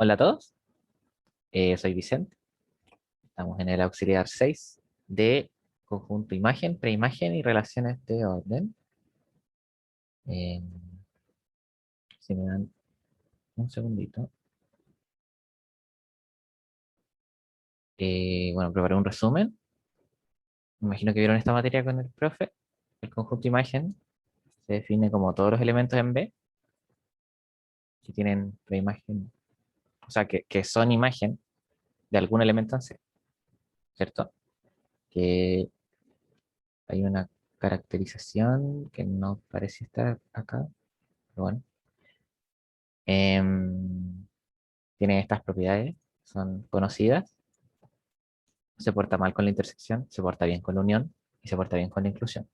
Hola a todos, soy Vicente. Estamos en el auxiliar 6 de conjunto imagen, preimagen y relaciones de orden. Eh, si me dan un segundito. Bueno, preparé un resumen. Me imagino que vieron esta materia con el profe. El conjunto imagen se define como todos los elementos en B que tienen preimagen, o sea, que son imagen de algún elemento en C, ¿cierto? Que hay una caracterización que no parece estar acá, pero bueno. Em, Tiene estas propiedades, son conocidas, se porta mal con la intersección, se porta bien con la unión y se porta bien con la inclusión.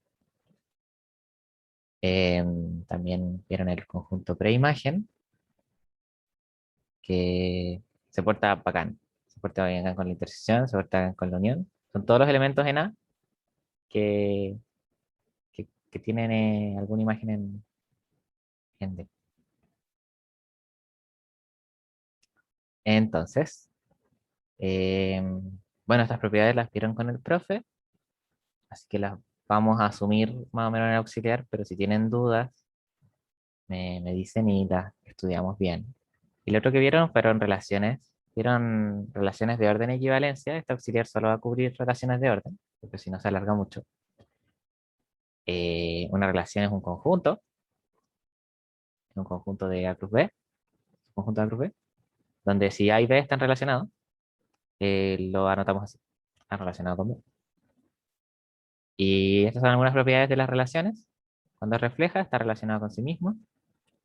También vieron el conjunto preimagen, que se porta bacán, se porta bien con la intersección, se porta bien con la unión. Son todos los elementos en A que, que tienen alguna imagen en D. Entonces, bueno, estas propiedades las vieron con el profe, así que las vamos a asumir más o menos en el auxiliar, pero si tienen dudas, me dicen y las estudiamos bien. Y lo otro que vieron relaciones de orden y equivalencia. Este auxiliar solo va a cubrir relaciones de orden, porque si no se alarga mucho. Una relación es un conjunto de A plus B, un conjunto de A plus B, donde si A y B están relacionados, lo anotamos así, A relacionado con B. Y estas son algunas propiedades de las relaciones. Cuando es refleja, está relacionado con sí mismo.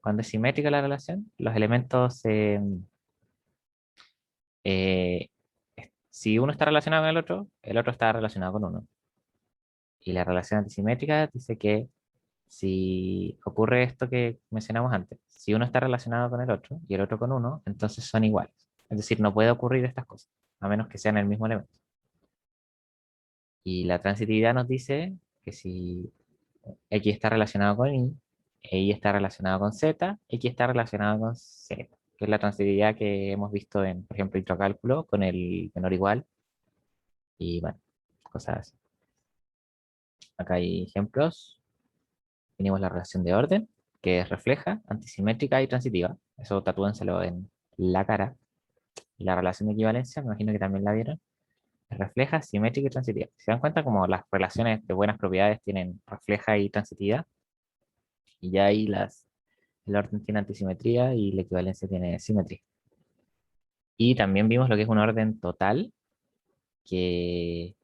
Cuando es simétrica la relación, los elementos eh, si uno está relacionado con el otro está relacionado con uno. Y la relación antisimétrica dice que si ocurre esto que mencionamos antes, si uno está relacionado con el otro y el otro con uno, entonces son iguales. Es decir, no puede ocurrir estas cosas, a menos que sean el mismo elemento. Y la transitividad nos dice que si X está relacionado con Y está relacionado con Z, X está relacionado con Z, que es la transitividad que hemos visto en, por ejemplo, intracálculo con el menor igual y bueno, cosas así. Acá hay ejemplos. Tenemos la relación de orden, que es refleja, antisimétrica y transitiva. Eso tatúenselo en la cara. Y la relación de equivalencia, me imagino que también la vieron. Es refleja, simétrica y transitiva. ¿Se dan cuenta como las relaciones de buenas propiedades tienen refleja y transitividad? Y ya ahí el orden tiene antisimetría y la equivalencia tiene simetría. Y también vimos lo que es un orden total, que,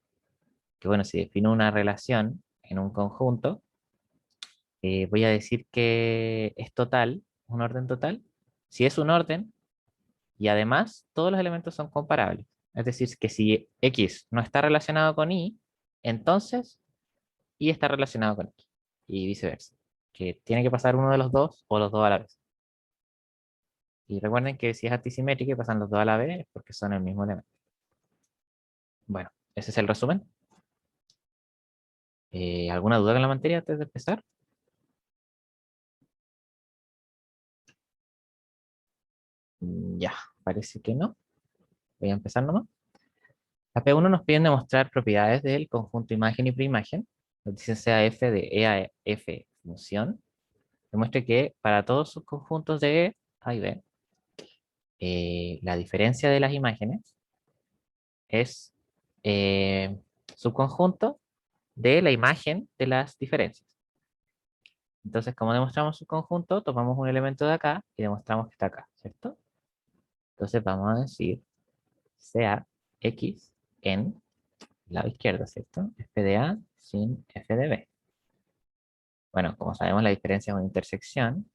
que bueno, si defino una relación en un conjunto, voy a decir que es total, un orden total, si es un orden y además todos los elementos son comparables. Es decir, que si X no está relacionado con Y, entonces Y está relacionado con X y viceversa. Que tiene que pasar uno de los dos o los dos a la vez. Y recuerden que si es antisimétrico y pasan los dos a la vez es porque son el mismo elemento. Bueno, ese es el resumen. ¿Alguna duda con la materia antes de empezar? Ya, parece que no. Voy a empezar nomás. La P1 nos piden demostrar propiedades del conjunto imagen y preimagen. Nos dice sea f de E a F función. Demuestre que para todos sus conjuntos de E, A y B, la diferencia de las imágenes es subconjunto de la imagen de las diferencias. Entonces, como demostramos subconjunto, tomamos un elemento de acá y demostramos que está acá, ¿cierto? Entonces vamos a decir sea X en lado izquierdo, ¿cierto? F de A sin F de B. Bueno, como sabemos, la diferencia es una intersección.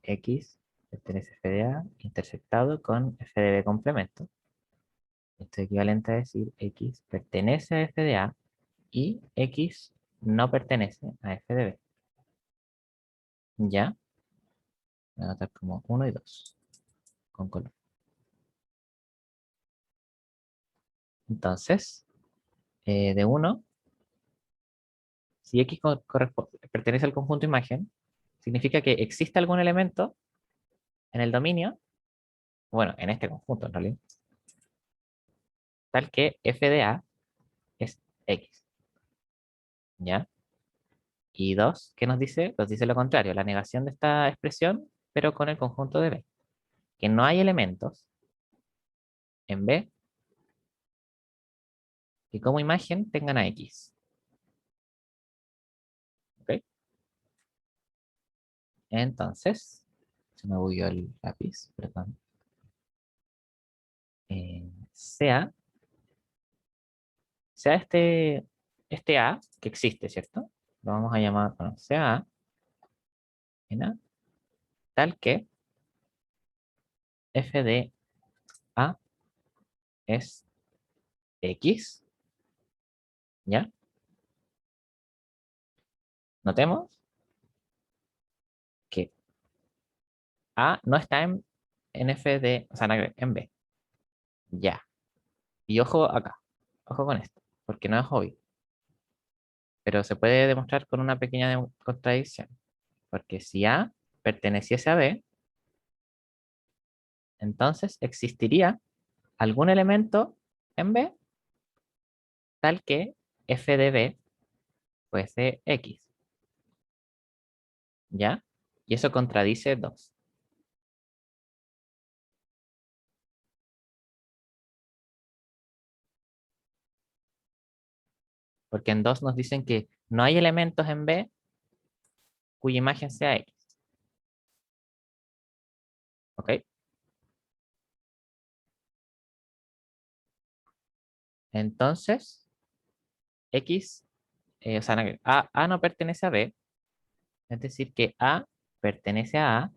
X pertenece a F de A intersectado con F de B complemento. Esto es equivalente a decir X pertenece a F de A y X no pertenece a F de B. ¿Ya? Voy a anotar como 1 y 2 con color. Entonces, de 1, si X pertenece al conjunto imagen, significa que existe algún elemento en el dominio bueno, en este conjunto en realidad, tal que f de A es X, ¿ya? Y 2, ¿qué nos dice? Nos dice lo contrario, la negación de esta expresión, pero con el conjunto de B, que no hay elementos en B que como imagen tengan a X, ¿ok? Entonces, se me bugueó el lápiz, perdón. Sea este A que existe, ¿cierto? Lo vamos a llamar, bueno, sea A, en A, tal que f de A es X, ¿ya? Notemos que A no está en f de, o sea, en B, ya. Y ojo acá, ojo con esto, porque no es obvio, pero se puede demostrar con una pequeña contradicción, porque si A perteneciese a B, entonces existiría algún elemento en B tal que f de B fuese X, ¿ya? Y eso contradice 2, porque en 2 nos dicen que no hay elementos en B cuya imagen sea X, ¿ok? Entonces, X, o sea, A no pertenece a B, es decir, que A pertenece a A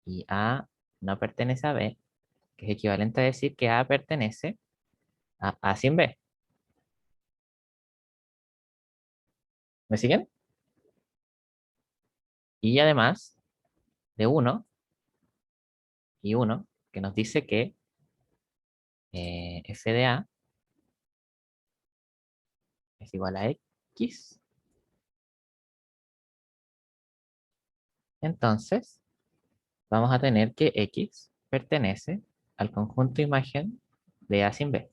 y A no pertenece a B, que es equivalente a decir que A pertenece a A sin B. ¿Me siguen? Y además de uno y uno que nos dice que f de A es igual a X. Entonces, vamos a tener que X pertenece al conjunto imagen de A sin B.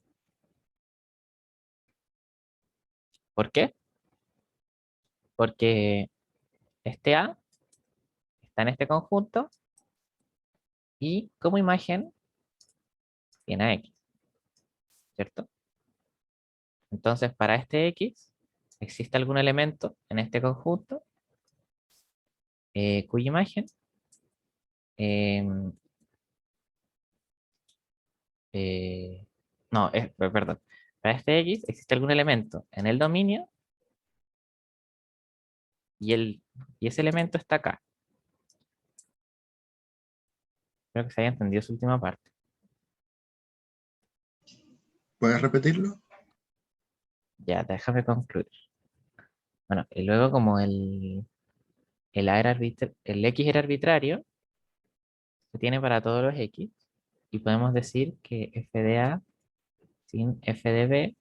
¿Por qué? Porque este A está en este conjunto y como imagen tiene a X, ¿cierto? Entonces, para este X, existe algún elemento en este conjunto cuya imagen, em, no, perdón, para este X existe algún elemento en el dominio y ese elemento está acá. Espero que se haya entendido su última parte. ¿Puedes repetirlo? Ya, déjame concluir. Bueno, y luego como el X era arbitrario, se tiene para todos los X, y podemos decir que f de A sin f de B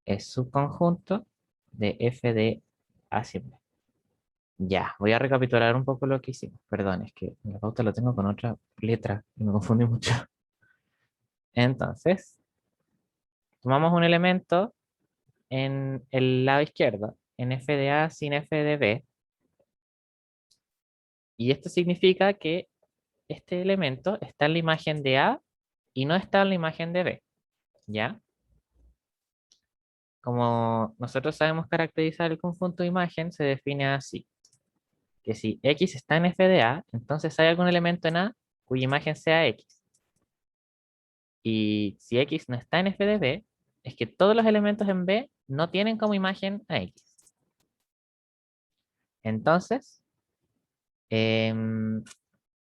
es subconjunto de f de A sin B. Ya, voy a recapitular un poco lo que hicimos. Perdón, es que la pauta lo tengo con otra letra y me confundí mucho. Entonces, tomamos un elemento en el lado izquierdo, en f de A sin f de B, y esto significa que este elemento está en la imagen de A y no está en la imagen de B, ¿ya? Como nosotros sabemos caracterizar el conjunto de imagen, se define así, que si X está en f de A, entonces hay algún elemento en A cuya imagen sea X. Y si X no está en f de B, es que todos los elementos en B no tienen como imagen a X. Entonces, em,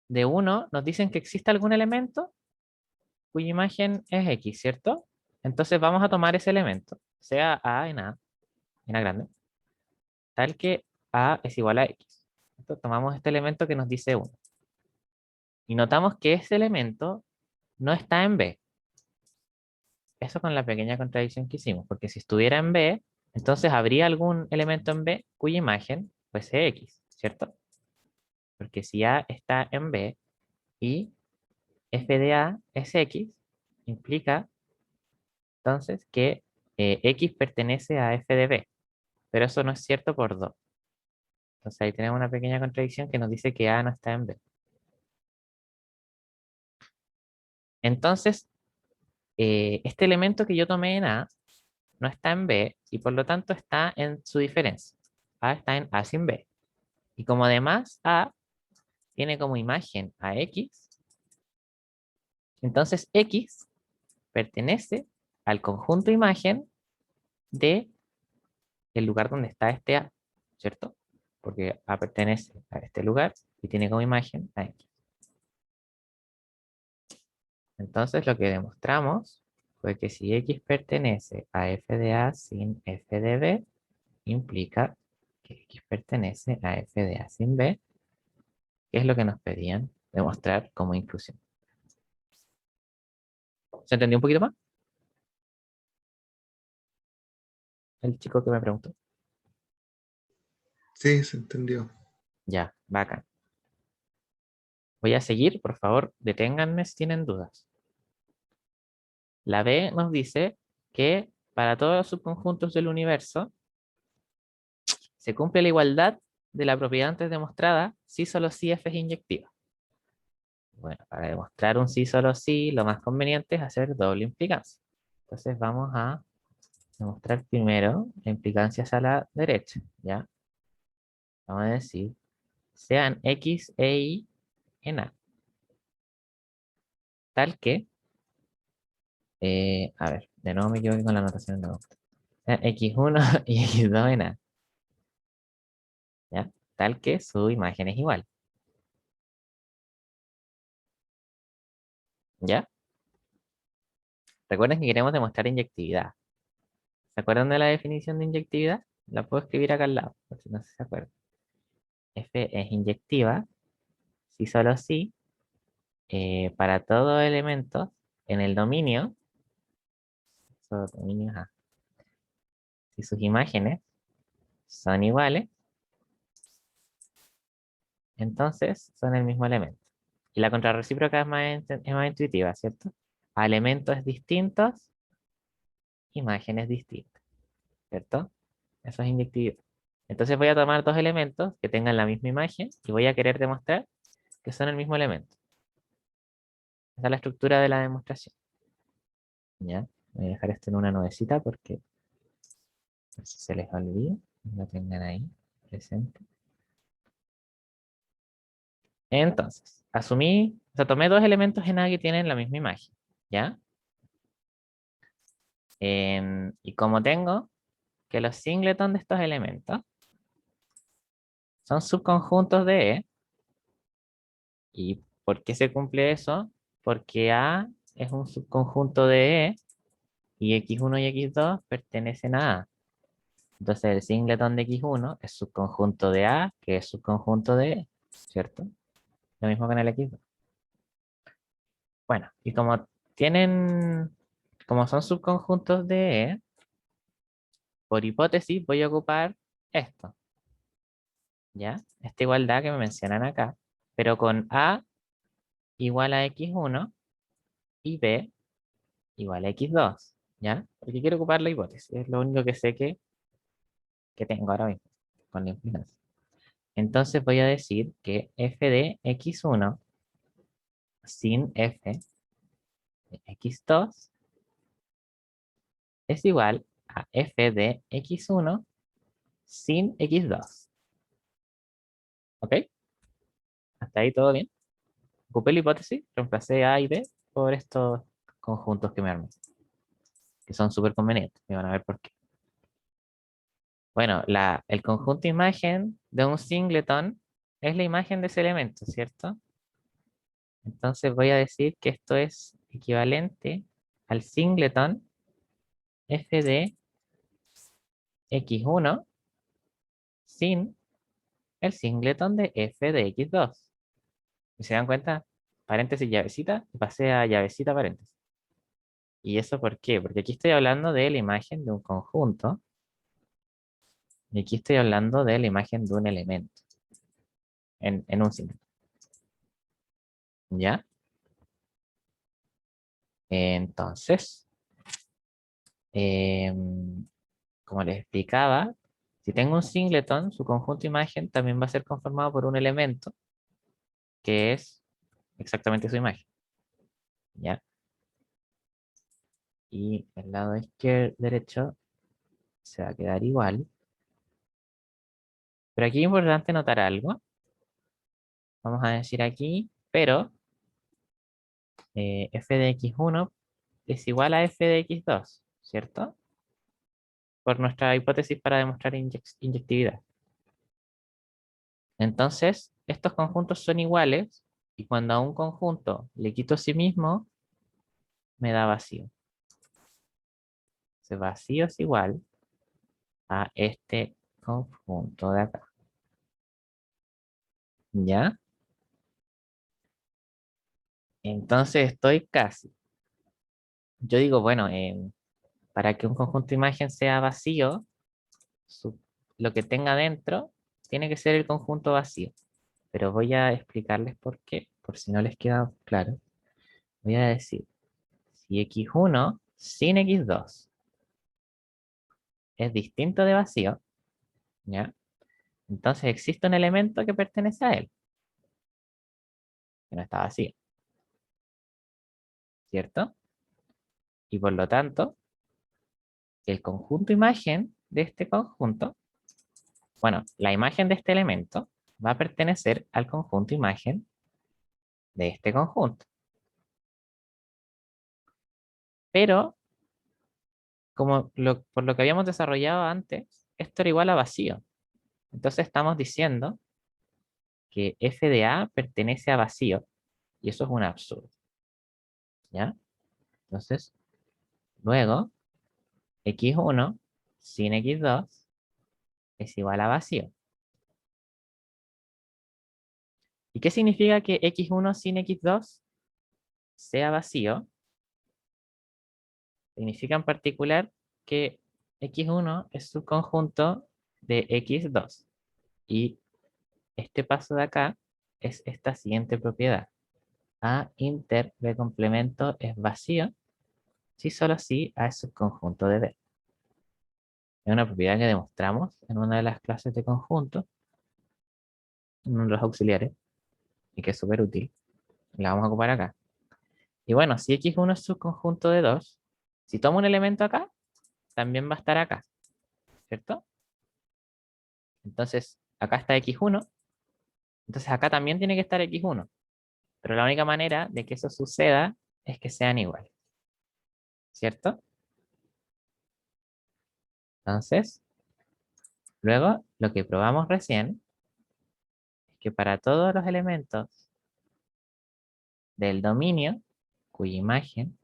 de uno nos dicen que existe algún elemento cuya imagen es X, ¿cierto? Entonces vamos a tomar ese elemento, sea A en A grande, tal que A es igual a X. Entonces, tomamos este elemento que nos dice uno. Y notamos que ese elemento no está en B. Eso con la pequeña contradicción que hicimos, porque si estuviera en B, entonces habría algún elemento en B cuya imagen fuese X, ¿cierto? Porque si A está en B y f de A es X, implica entonces que X pertenece a f de B, pero eso no es cierto por 2. Entonces ahí tenemos una pequeña contradicción que nos dice que A no está en B. Entonces, este elemento que yo tomé en A no está en B y por lo tanto está en su diferencia. A está en A sin B. Y como además A tiene como imagen a X, entonces X pertenece al conjunto imagen de el lugar donde está este A, ¿cierto? Porque A pertenece a este lugar y tiene como imagen a X. Entonces lo que demostramos fue que si X pertenece a f de A sin f de B, implica que X pertenece a f de A sin B, que es lo que nos pedían demostrar como inclusión. ¿Se entendió un poquito más? El chico que me preguntó. Sí, se entendió. Ya, bacán. Voy a seguir, por favor, deténganme si tienen dudas. La B nos dice que para todos los subconjuntos del universo se cumple la igualdad de la propiedad antes demostrada si solo si F es inyectiva. Bueno, para demostrar un sí solo sí, lo más conveniente es hacer doble implicancia. Entonces vamos a demostrar primero la implicancia hacia la derecha, ¿ya? Vamos a decir, sean X e Y en A, tal que, a ver, de nuevo me equivoqué con la notación de nuevo. Sean X1 y X2 en A, ¿ya? Tal que su imagen es igual, ¿ya? Recuerden que queremos demostrar inyectividad. ¿Se acuerdan de la definición de inyectividad? La puedo escribir acá al lado, por si no se acuerdan. F es inyectiva si solo si para todo elemento en el dominio, si sus imágenes son iguales, entonces son el mismo elemento. Y la contrarrecíproca es más intuitiva, ¿cierto? A elementos distintos, imágenes distintas, ¿cierto? Eso es inyectividad. Entonces voy a tomar dos elementos que tengan la misma imagen y voy a querer demostrar que son el mismo elemento. Esa es la estructura de la demostración. ¿Ya? Voy a dejar esto en una nubecita porque por si se les olvida, lo tengan ahí presente. Entonces, asumí, o sea, tomé dos elementos en A que tienen la misma imagen, ¿ya? Y como tengo que los singletons de estos elementos son subconjuntos de E, ¿y por qué se cumple eso? Porque A es un subconjunto de E y X1 y X2 pertenecen a A. Entonces el singleton de X1 es subconjunto de A, que es subconjunto de E, ¿cierto? Lo mismo con el X2. Bueno, y como son subconjuntos de E, por hipótesis voy a ocupar esto, ¿ya? Esta igualdad que me mencionan acá, pero con A igual a X1 y B igual a X2, ¿ya? Porque quiero ocupar la hipótesis, es lo único que sé que tengo ahora mismo con la implicancia. Entonces voy a decir que f de X1 sin f de X2 es igual a f de X1 sin X2. ¿Ok? ¿Hasta ahí todo bien? Ocupé la hipótesis, reemplacé A y B por estos conjuntos que me armé, que son súper convenientes. Y van a ver por qué. Bueno, el conjunto imagen de un singleton es la imagen de ese elemento, ¿cierto? Entonces voy a decir que esto es equivalente al singleton f de X1 sin el singleton de f de X2. ¿Y se dan cuenta? Paréntesis, llavecita, y pasé a llavecita, paréntesis. ¿Y eso por qué? Porque aquí estoy hablando de la imagen de un conjunto y aquí estoy hablando de la imagen de un elemento en un símbolo. ¿Ya? Entonces, como les explicaba, si tengo un singleton, su conjunto imagen también va a ser conformado por un elemento que es exactamente su imagen, ¿ya? Y el lado izquierdo, derecho se va a quedar igual. Pero aquí es importante notar algo. Vamos a decir aquí, pero f de x1 es igual a f de x2, ¿cierto? Por nuestra hipótesis para demostrar inyectividad. Entonces, estos conjuntos son iguales y cuando a un conjunto le quito sí mismo, me da vacío. Ese vacío es igual a este conjunto de acá. ¿Ya? Entonces estoy casi. Yo digo, bueno, para que un conjunto de imagen sea vacío, lo que tenga dentro tiene que ser el conjunto vacío. Pero voy a explicarles por qué, por si no les queda claro. Voy a decir, si x1 sin x2 es distinto de vacío, ¿ya? Entonces existe un elemento que pertenece a él, que no está vacío, ¿cierto? Y por lo tanto, el conjunto imagen de este conjunto, bueno, la imagen de este elemento va a pertenecer al conjunto imagen de este conjunto. Pero, por lo que habíamos desarrollado antes, esto era igual a vacío. Entonces estamos diciendo que f de a pertenece a vacío, y eso es un absurdo, ¿ya? Entonces, luego, x1 sin x2 es igual a vacío. ¿Y qué significa que x1 sin x2 sea vacío? Significa en particular que x1 es subconjunto de x2. Y este paso de acá es esta siguiente propiedad. A inter de complemento es vacío si solo si A es subconjunto de B. Es una propiedad que demostramos en una de las clases de conjunto, en uno de los auxiliares, y que es súper útil. La vamos a ocupar acá. Y bueno, si x1 es subconjunto de 2, si tomo un elemento acá, también va a estar acá, ¿cierto? Entonces, acá está x1, entonces acá también tiene que estar x1. Pero la única manera de que eso suceda es que sean iguales, ¿cierto? Entonces, luego lo que probamos recién es que para todos los elementos del dominio cuya imagen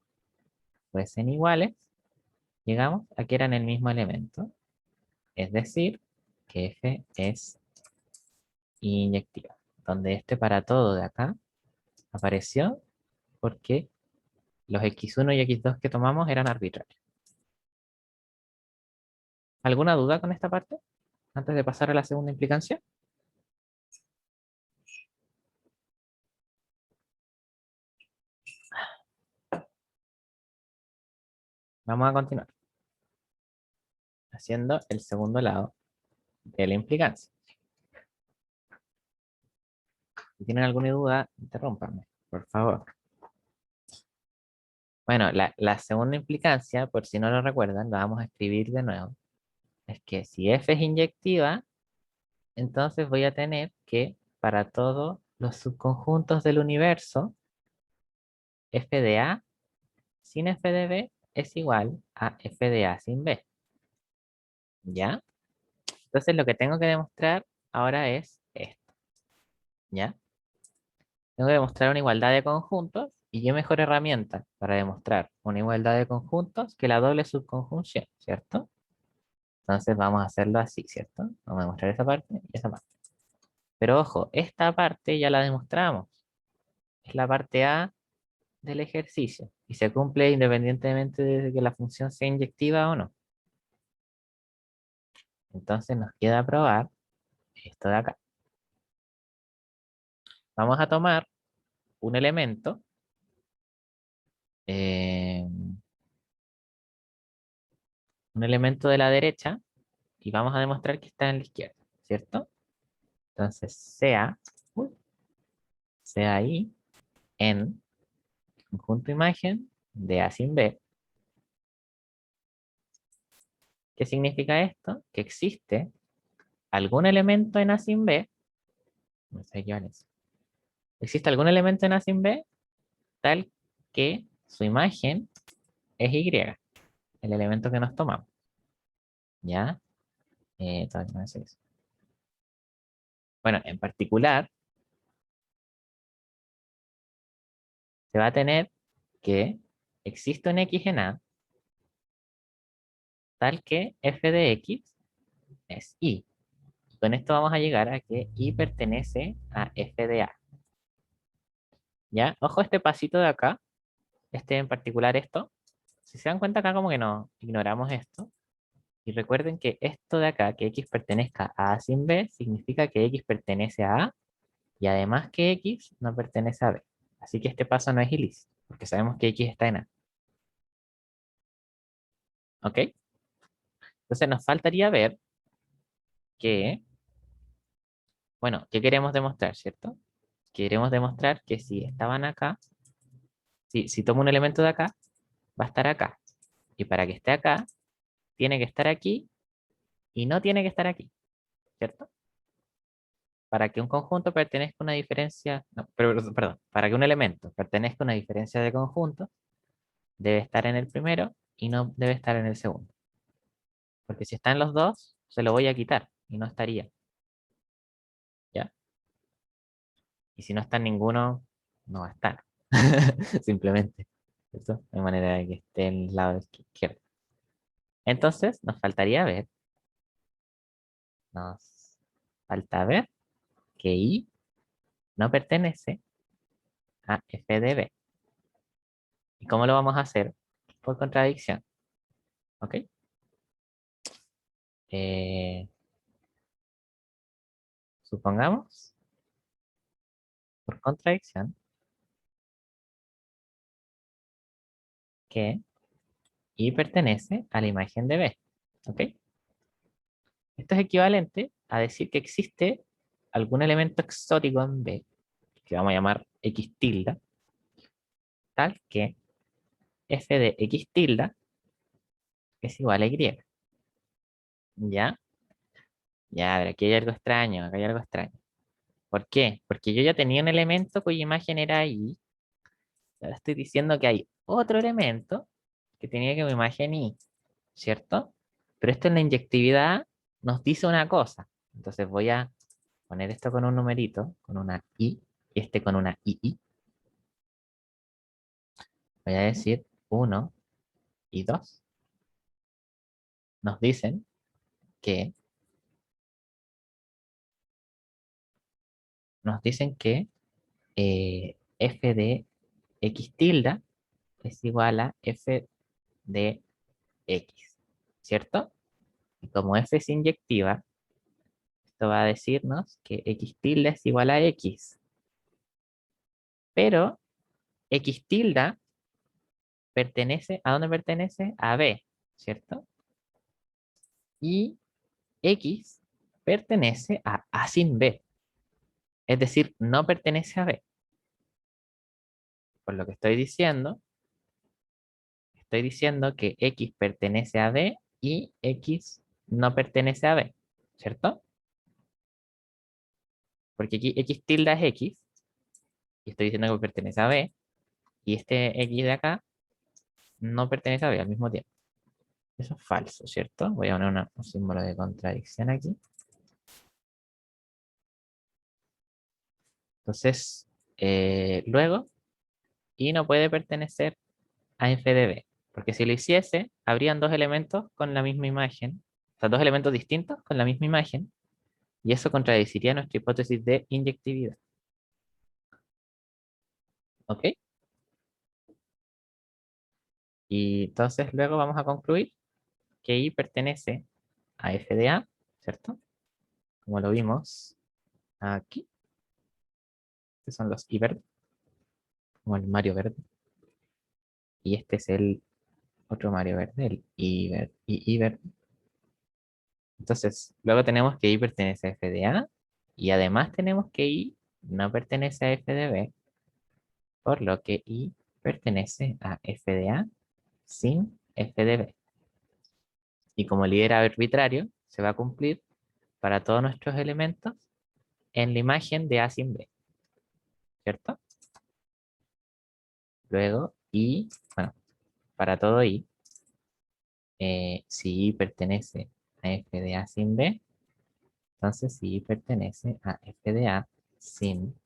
fuesen iguales, llegamos a que eran el mismo elemento. Es decir, que F es inyectiva, donde este para todo de acá apareció porque los x1 y x2 que tomamos eran arbitrarios. ¿Alguna duda con esta parte? Antes de pasar a la segunda implicancia. Vamos a continuar haciendo el segundo lado de la implicancia. Si tienen alguna duda, interrúmpanme, por favor. Bueno, la segunda implicancia, por si no lo recuerdan, la vamos a escribir de nuevo. Es que si F es inyectiva, entonces voy a tener que para todos los subconjuntos del universo, F de A sin F de B es igual a F de A sin B. ¿Ya? Entonces lo que tengo que demostrar ahora es esto. ¿Ya? Tengo que demostrar una igualdad de conjuntos y qué mejor herramienta para demostrar una igualdad de conjuntos que la doble subconjunción, ¿cierto? Entonces vamos a hacerlo así, ¿cierto? Vamos a demostrar esa parte y esa parte. Pero ojo, esta parte ya la demostramos. Es la parte A del ejercicio y se cumple independientemente de que la función sea inyectiva o no. Entonces nos queda probar esto de acá. Vamos a tomar un elemento un elemento de la derecha y vamos a demostrar que está en la izquierda, ¿cierto? Entonces, uy, sea I en conjunto imagen de A sin B. ¿Qué significa esto? Que existe algún elemento en A sin B, no sé qué vale eso. Existe algún elemento en A sin B tal que su imagen es Y, el elemento que nos tomamos. ¿Ya? Todavía no sé eso. Bueno, en particular, se va a tener que existe un X en A tal que f de X es Y. Con esto vamos a llegar a que Y pertenece a f de A. ¿Ya? Ojo este pasito de acá, este en particular esto. Si se dan cuenta acá como que no ignoramos esto. Y recuerden que esto de acá, que X pertenezca a A sin B, significa que X pertenece a A y además que X no pertenece a B. Así que este paso no es ilícito, porque sabemos que X está en A. ¿Ok? Entonces nos faltaría ver que, bueno, ¿qué queremos demostrar, cierto? Queremos demostrar que si estaban acá, si tomo un elemento de acá, va a estar acá. Y para que esté acá, tiene que estar aquí y no tiene que estar aquí, ¿cierto? Para que un conjunto pertenezca a una diferencia, no, perdón, para que un elemento pertenezca a una diferencia de conjunto, debe estar en el primero y no debe estar en el segundo. Porque si está en los dos, se lo voy a quitar y no estaría, ¿ya? Y si no está en ninguno, no va a estar. Simplemente. ¿Cierto? De manera de que esté en el lado izquierdo. Entonces, nos falta ver que I no pertenece a f de b. ¿Y cómo lo vamos a hacer? Por contradicción. ¿Ok? Eh, supongamos, por contradicción, que I pertenece a la imagen de B. ¿Ok? Esto es equivalente a decir que existe algún elemento exótico en B, que vamos a llamar X tilde, tal que f de X tilde es igual a Y. ¿Ya? Ya, pero aquí hay algo extraño, acá hay algo extraño. ¿Por qué? Porque yo ya tenía un elemento cuya imagen era Y. Ahora estoy diciendo que hay otro elemento que tenía que mi imagen Y, ¿cierto? Pero esto en la inyectividad nos dice una cosa. Entonces voy a poner esto con un numerito, con una I, y este con una II. Voy a decir 1 y 2. Nos dicen que, f de X tilde es igual a f de X, ¿cierto? Y como f es inyectiva, esto va a decirnos que X tilde es igual a X. Pero X tilde pertenece, ¿a dónde pertenece? A B, ¿cierto? Y X pertenece a A sin B. Es decir, no pertenece a B. Por lo que estoy diciendo que X pertenece a B y X no pertenece a B, ¿cierto? Porque aquí X tilde es X y estoy diciendo que pertenece a B y este X de acá no pertenece a B al mismo tiempo. Eso es falso, ¿cierto? Voy a poner un símbolo de contradicción aquí. Entonces, luego, Y no puede pertenecer a f de B, porque si lo hiciese, habrían dos elementos con la misma imagen, o sea, dos elementos distintos con la misma imagen, y eso contradeciría nuestra hipótesis de inyectividad. ¿Ok? Y entonces luego vamos a concluir que I pertenece a f de A, ¿cierto? Como lo vimos aquí, que son los I verdes, como el Mario verde, y este es el otro Mario verde, el I verde, y I verde. Entonces, luego tenemos que I pertenece a f de A y además tenemos que I no pertenece a f de B, por lo que I pertenece a f de A sin f de B. Y como líder arbitrario, se va a cumplir para todos nuestros elementos en la imagen de A sin B, ¿cierto? Luego, I, bueno, para todo I, si I pertenece a f de A sin B, entonces si I pertenece a f de A sin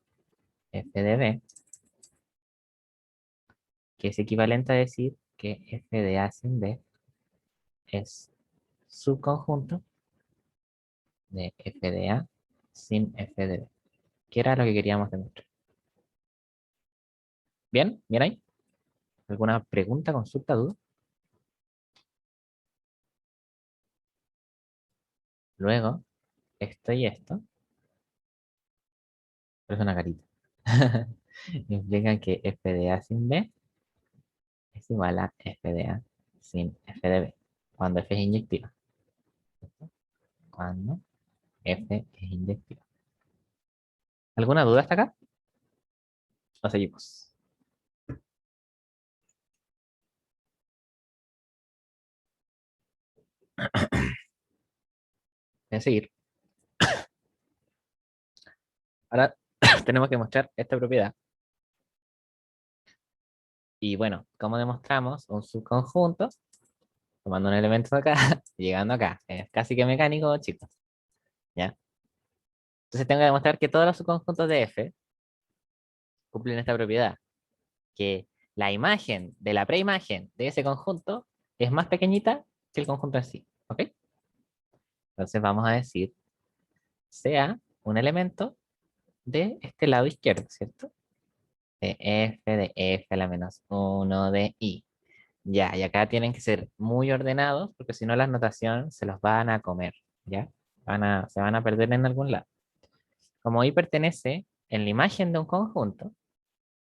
f de B, que es equivalente a decir que f de A sin B es subconjunto de f de A sin f de B, que era lo que queríamos demostrar. ¿Bien? ¿Bien ahí? ¿Alguna pregunta, consulta, duda? Luego, esto y esto, es una carita. Implican que f de A sin B es igual a f de A sin f de B, cuando f es inyectiva. ¿Cierto? Cuando f es inyectiva. ¿Alguna duda hasta acá? O seguimos. Voy a seguir. Ahora tenemos que mostrar esta propiedad. Y bueno, ¿cómo demostramos un subconjunto? Tomando un elemento de acá, y llegando acá. Es casi que mecánico, chicos. ¿Ya? Entonces tengo que demostrar que todos los subconjuntos de f cumplen esta propiedad. Que la imagen de la preimagen de ese conjunto es más pequeñita que el conjunto en sí. ¿Ok? Entonces vamos a decir sea un elemento de este lado izquierdo, ¿cierto? De f a la menos uno de i. Ya, y acá tienen que ser muy ordenados porque si no las notaciones se los van a comer, ¿ya? Se van a perder en algún lado. Como i pertenece en la imagen de un conjunto,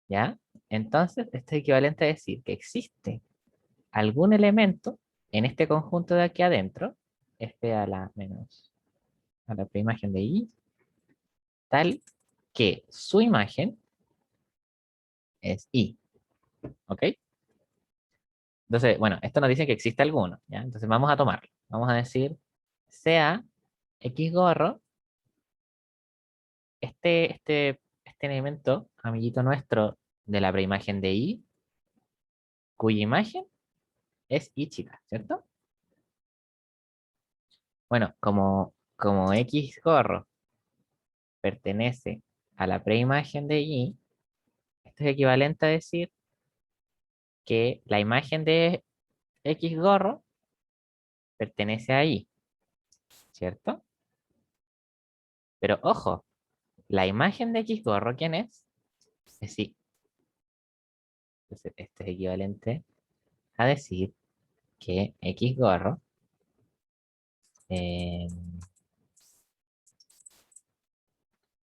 ¿ya? Entonces, esto es equivalente a decir que existe algún elemento en este conjunto de aquí adentro, f a la menos a la preimagen de i, tal que su imagen es i, ¿ok? Entonces, bueno, esto nos dice que existe alguno, ¿ya? Entonces vamos a tomarlo. Vamos a decir, sea x gorro, este elemento, amiguito nuestro, de la preimagen de i, cuya imagen es i chica, ¿cierto? Bueno, como x gorro pertenece a la preimagen de i, esto es equivalente a decir que la imagen de x gorro pertenece a i, ¿cierto? Pero ojo, la imagen de x gorro, ¿quién es? Es i. Entonces, esto es equivalente a decir que x gorro eh,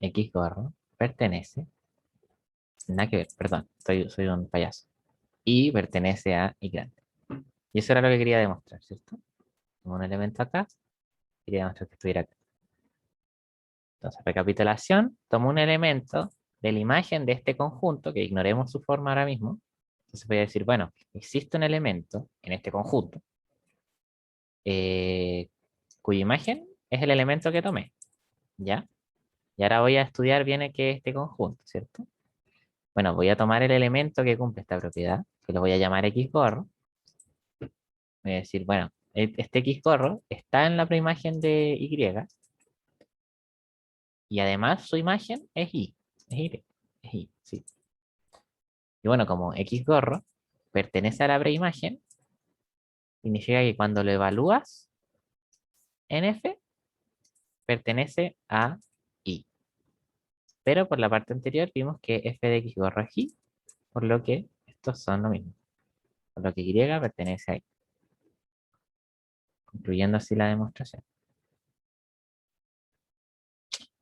x gorro pertenece, nada que ver, perdón, soy un payaso, y pertenece a y grande. Y eso era lo que quería demostrar, ¿cierto? Como un elemento acá, quería demostrar que estuviera acá. Entonces, recapitulación, tomo un elemento de la imagen de este conjunto, que ignoremos su forma ahora mismo. Entonces voy a decir, bueno, existe un elemento en este conjunto, eh, cuya imagen es el elemento que tomé, ¿ya? Y ahora voy a estudiar bien qué es este conjunto, ¿cierto? Bueno, voy a tomar el elemento que cumple esta propiedad, que lo voy a llamar X gorro. Voy a decir, bueno, este X gorro está en la preimagen de Y y además su imagen es Y. Es Y, es Y, sí. Y bueno, como X gorro pertenece a la preimagen, significa que cuando lo evalúas en F, pertenece a Y. Pero por la parte anterior vimos que F de X gorro es Y, por lo que estos son lo mismo. Por lo que Y pertenece a Y. Concluyendo así la demostración.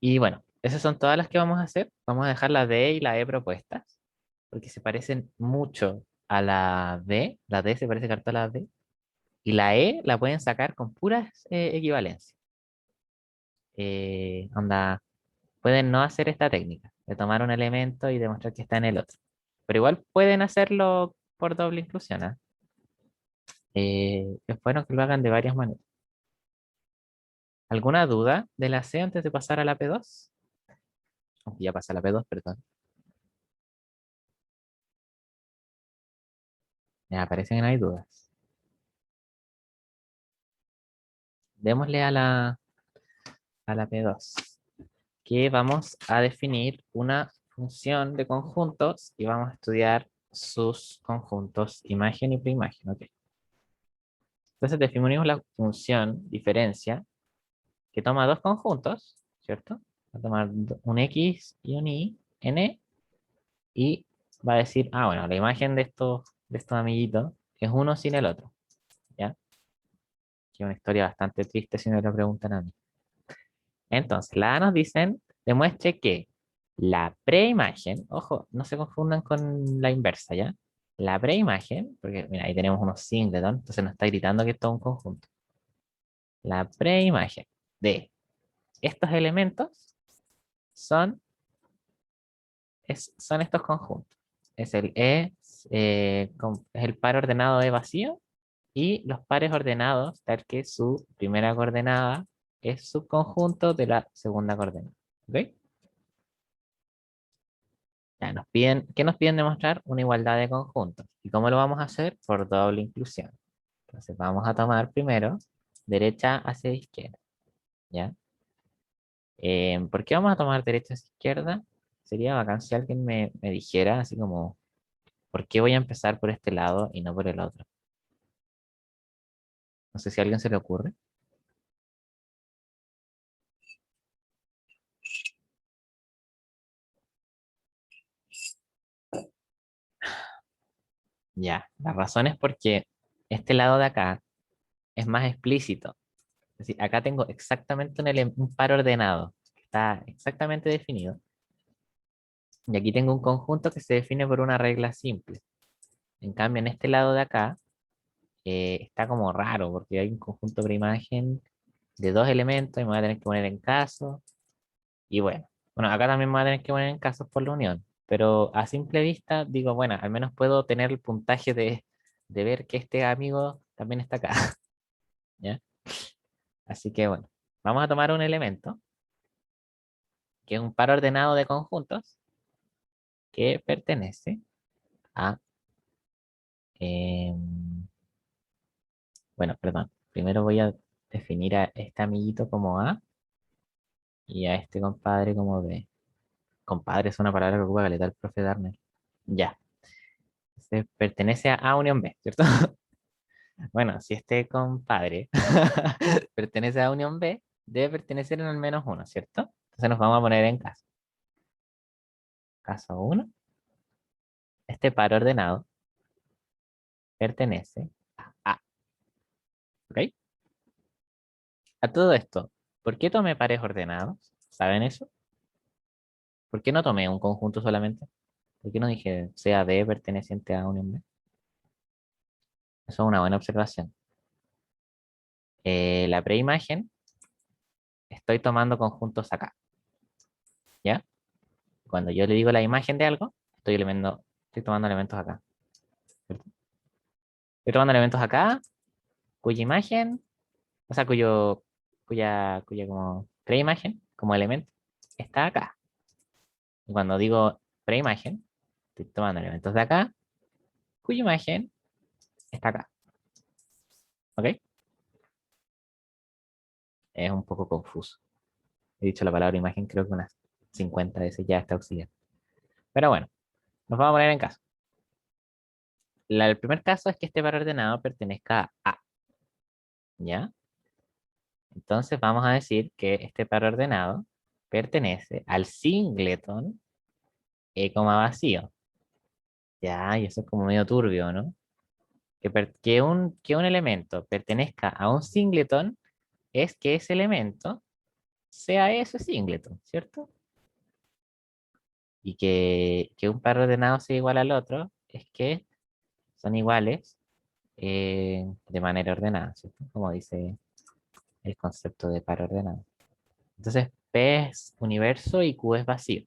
Y bueno, esas son todas las que vamos a hacer. Vamos a dejar la D y la E propuestas, porque se parecen mucho a la D se parece harto a la D, y la E la pueden sacar con puras equivalencias. Onda, pueden no hacer esta técnica de tomar un elemento y demostrar que está en el otro. Pero igual pueden hacerlo por doble inclusión, ¿ah? Es bueno que lo hagan de varias maneras. ¿Alguna duda de la C antes de pasar a la P2? Ya pasé a la P2, perdón. Ya parece que no hay dudas. Démosle a la P2, que vamos a definir una función de conjuntos y vamos a estudiar sus conjuntos, imagen y preimagen. Ok. Entonces definimos la función diferencia que toma dos conjuntos, ¿cierto? Va a tomar un X y un Y, N, y va a decir, ah, bueno, la imagen de estos amiguitos es uno sin el otro, ¿ya? Que es una historia bastante triste si me lo preguntan a mí. Entonces, la A nos dicen, demuestre que la preimagen, ojo, no se confundan con la inversa, ¿ya? La preimagen, porque mira, ahí tenemos unos singleton, entonces nos está gritando que es todo un conjunto. La preimagen de estos elementos son, son estos conjuntos. Es el E, es el par ordenado E vacío y los pares ordenados, tal que su primera coordenada es subconjunto de la segunda coordenada. ¿Ok? Ya, ¿qué nos piden demostrar? Una igualdad de conjuntos. ¿Y cómo lo vamos a hacer? Por doble inclusión. Entonces vamos a tomar primero derecha hacia izquierda, ¿ya? ¿Por qué vamos a tomar derecha hacia izquierda? Sería bacán si alguien me dijera así como, ¿por qué voy a empezar por este lado y no por el otro? No sé si a alguien se le ocurre. Ya, la razón es porque este lado de acá es más explícito. Es decir, acá tengo exactamente un par ordenado, que está exactamente definido. Y aquí tengo un conjunto que se define por una regla simple. En cambio, en este lado de acá está como raro, porque hay un conjunto de imagen de dos elementos y me voy a tener que poner en caso. Y bueno, acá también me voy a tener que poner en casos por la unión. Pero a simple vista digo, bueno, al menos puedo tener el puntaje de ver que este amigo también está acá. ¿Ya? Así que bueno, vamos a tomar un elemento que es un par ordenado de conjuntos que pertenece a, em, bueno, perdón, primero voy a definir a este amiguito como A y a este compadre como B. Compadre es una palabra que ocupa caleta el profe Darner. Ya, se pertenece a A unión B, ¿cierto? Bueno, si este compadre pertenece a unión B, debe pertenecer en al menos uno, ¿cierto? Entonces nos vamos a poner en caso. Caso uno, este par ordenado pertenece a A, ¿ok? A todo esto, ¿por qué tomé pares ordenados? ¿Saben eso? ¿Por qué no tomé un conjunto solamente? ¿Por qué no dije sea D perteneciente a unión B? Eso es una buena observación. La preimagen, estoy tomando conjuntos acá, ¿ya? Cuando yo le digo la imagen de algo, estoy tomando elementos acá, ¿cierto? Estoy tomando elementos acá, cuya imagen, o sea, cuya como preimagen, como elemento, está acá. Y cuando digo preimagen, estoy tomando elementos de acá, cuya imagen está acá, ¿ok? Es un poco confuso. He dicho la palabra imagen creo que unas 50 veces ya está auxiliar. Pero bueno, nos vamos a poner en caso. El primer caso es que este par ordenado pertenezca a A, ¿ya? Entonces vamos a decir que este par ordenado pertenece al singleton E, vacío. Ya, y eso es como medio turbio, ¿no? Que un elemento pertenezca a un singleton es que ese elemento sea ese singleton, ¿cierto? Y que un par ordenado sea igual al otro es que son iguales de manera ordenada, ¿cierto? Como dice el concepto de par ordenado. Entonces, P es universo y Q es vacío.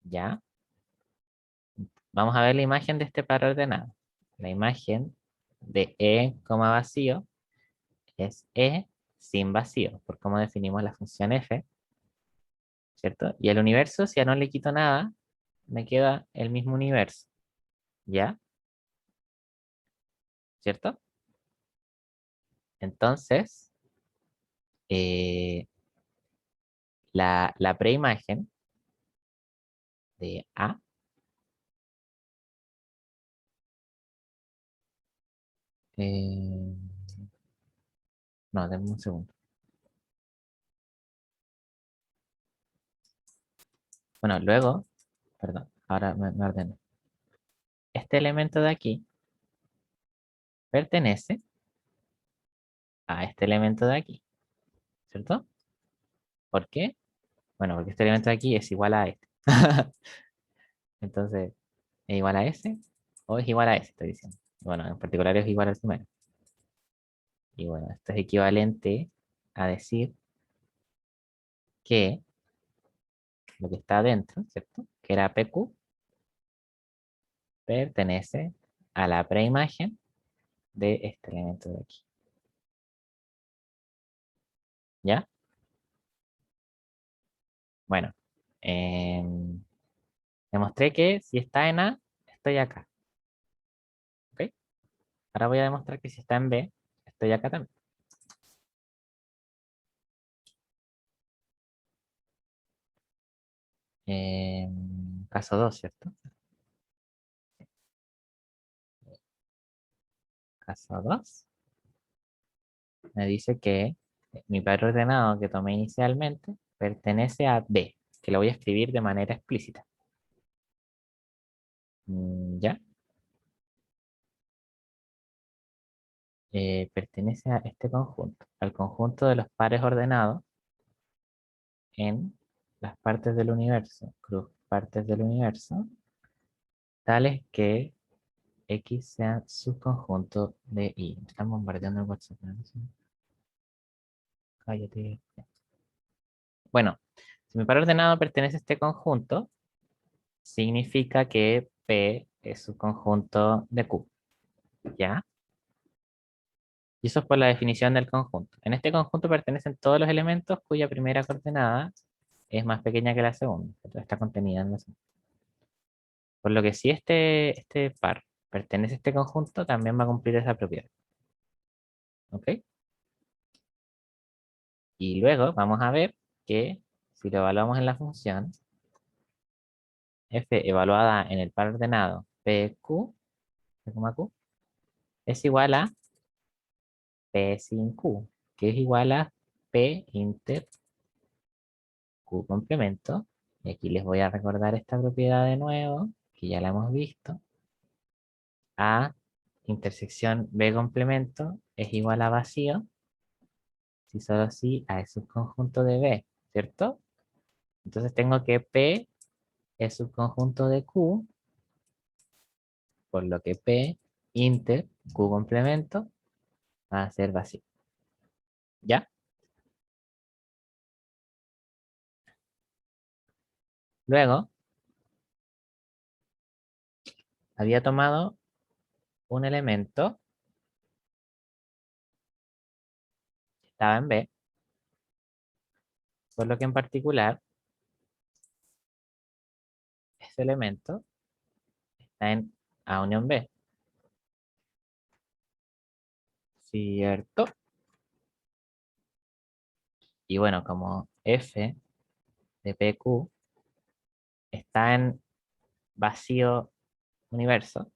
¿Ya? Vamos a ver la imagen de este par ordenado. La imagen de E, vacío es E sin vacío, por cómo definimos la función f, ¿cierto? Y el universo, si ya no le quito nada, me queda el mismo universo, ¿ya? ¿Cierto? Entonces, eh, la preimagen de A, eh, no, denme un segundo. Bueno, luego, perdón, ahora me ordeno. Este elemento de aquí pertenece a este elemento de aquí, ¿cierto? ¿Por qué? Bueno, porque este elemento de aquí es igual a este. Entonces, ¿es igual a ese o es igual a ese? Estoy diciendo. Bueno, en particular es igual al primero. Y bueno, esto es equivalente a decir que lo que está adentro, ¿cierto? Que era PQ, pertenece a la preimagen de este elemento de aquí. ¿Ya? Bueno, demostré que si está en A, estoy acá. ¿Ok? Ahora voy a demostrar que si está en B, estoy acá también. Caso 2, ¿cierto? Caso 2 me dice que mi par ordenado que tomé inicialmente pertenece a B, que lo voy a escribir de manera explícita. ¿Ya? Pertenece a este conjunto, al conjunto de los pares ordenados en las partes del universo, cruz partes del universo, tales que X sea subconjunto de Y. Están bombardeando el WhatsApp, ¿no? Cállate. Bueno, si mi par ordenado pertenece a este conjunto, significa que P es subconjunto de Q, ¿ya? Y eso es por la definición del conjunto. En este conjunto pertenecen todos los elementos cuya primera coordenada es más pequeña que la segunda. Entonces está contenida en la segunda. Por lo que si este par pertenece a este conjunto, también va a cumplir esa propiedad. ¿Ok? Y luego vamos a ver que si lo evaluamos en la función, f evaluada en el par ordenado PQ, P, Q, es igual a P sin Q, que es igual a P inter Q complemento. Y aquí les voy a recordar esta propiedad de nuevo, que ya la hemos visto. A intersección B complemento es igual a vacío, si solo así A es subconjunto de B, ¿cierto? Entonces tengo que P es subconjunto de Q, por lo que P inter Q complemento va a ser vacío. ¿Ya? Luego, había tomado un elemento que estaba en B, por lo que en particular, ese elemento está en A unión B, ¿cierto? Y bueno, como F de PQ está en vacío universo,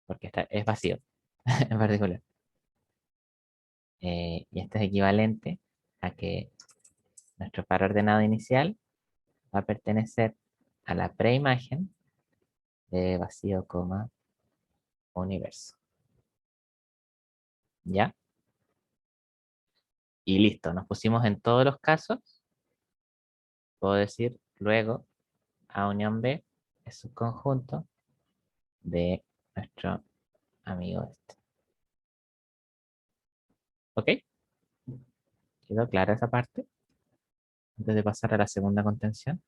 porque es vacío en particular, y esto es equivalente a que nuestro par ordenado inicial va a pertenecer a la preimagen de vacío, universo. ¿Ya? Y listo, nos pusimos en todos los casos. Puedo decir luego A unión B es subconjunto de nuestro amigo este. ¿Ok? ¿Quedó clara esa parte? Antes de pasar a la segunda contención.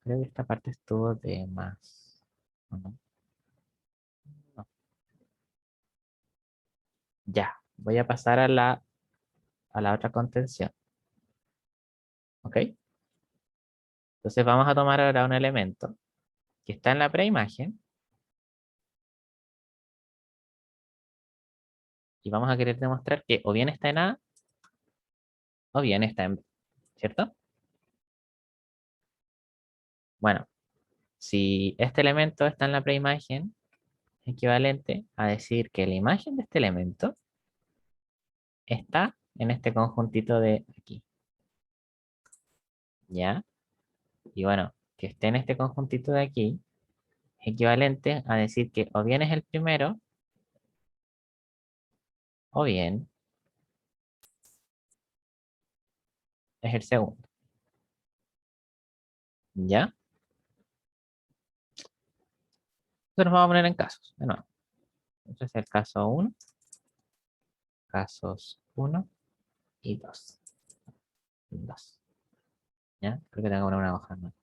Creo que esta parte estuvo de más. ¿O no? No. Ya, voy a pasar a la otra contención. ¿Ok? Entonces vamos a tomar ahora un elemento que está en la preimagen y vamos a querer demostrar que o bien está en A o bien está en B, ¿cierto? Bueno, si este elemento está en la preimagen, es equivalente a decir que la imagen de este elemento está en este conjuntito de aquí, ¿ya? Y bueno, que esté en este conjuntito de aquí es equivalente a decir que o bien es el primero o bien es el segundo, ¿ya? Entonces nos vamos a poner en casos, de nuevo. Entonces el caso uno, casos uno y 2. 2. ¿Ya? Creo que tengo que poner una hoja, ¿no?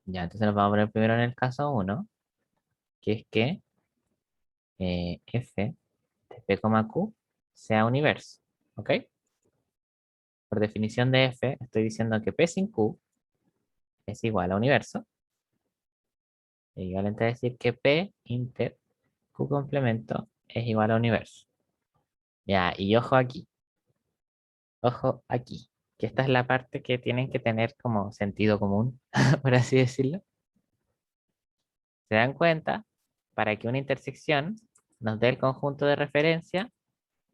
Ya, entonces nos vamos a poner primero en el caso uno, que es que f de p, q sea universo. ¿Ok? Por definición de f, estoy diciendo que p sin q es igual a universo. Equivalente a decir que p inter q complemento es igual a universo. Ya, y ojo aquí, que esta es la parte que tienen que tener como sentido común, por así decirlo. ¿Se dan cuenta? Para que una intersección nos dé el conjunto de referencia,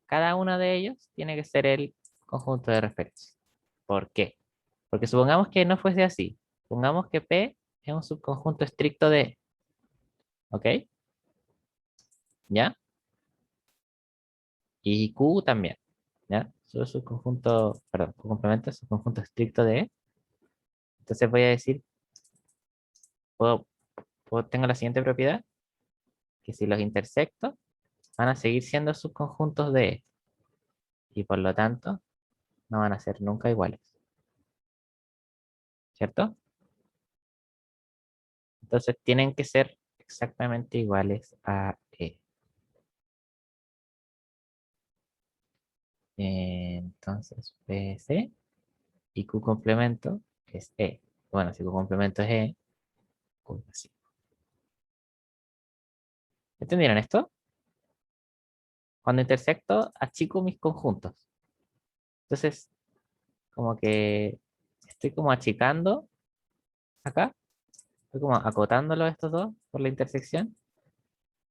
cada uno de ellos tiene que ser el conjunto de referencia. ¿Por qué? Porque supongamos que no fuese así. Supongamos que P es un subconjunto estricto de E. ¿Ok? ¿Ya? Y Q también. ¿Ya? Su subconjunto, perdón, Q complemento es subconjunto estricto de E. Entonces voy a decir, puedo, tengo la siguiente propiedad, que si los intersecto, van a seguir siendo subconjuntos de E. Y por lo tanto, no van a ser nunca iguales. ¿Cierto? Entonces tienen que ser exactamente iguales a E. Entonces, BC y Q complemento es E. Bueno, si Q complemento es E, Q es así. ¿Entendieron esto? Cuando intersecto, achico mis conjuntos. Entonces, como que estoy como achicando acá, estoy como acotándolo estos dos por la intersección,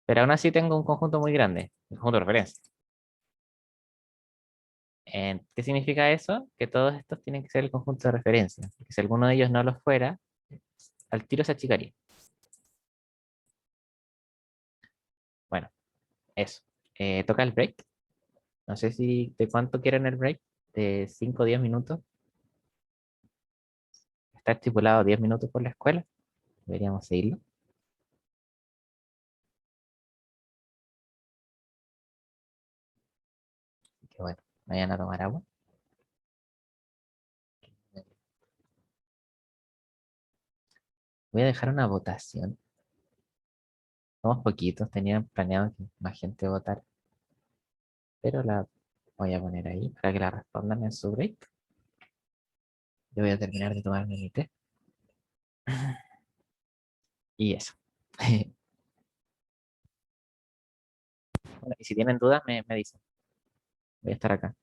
pero aún así tengo un conjunto muy grande, un conjunto de referencia. ¿Qué significa eso? Que todos estos tienen que ser el conjunto de referencia. Porque si alguno de ellos no lo fuera, al tiro se achicaría. Bueno, eso. Toca el break. No sé si de cuánto quieren el break. De 5 o 10 minutos. Está estipulado 10 minutos por la escuela. Deberíamos seguirlo. Así que bueno, vayan a tomar agua. Voy a dejar una votación. Somos poquitos, tenían planeado que más gente votara. Pero la voy a poner ahí para que la respondan en su break. Yo voy a terminar de tomarme mi té. Y eso. Bueno, y si tienen dudas, me dicen. Voy a estar acá.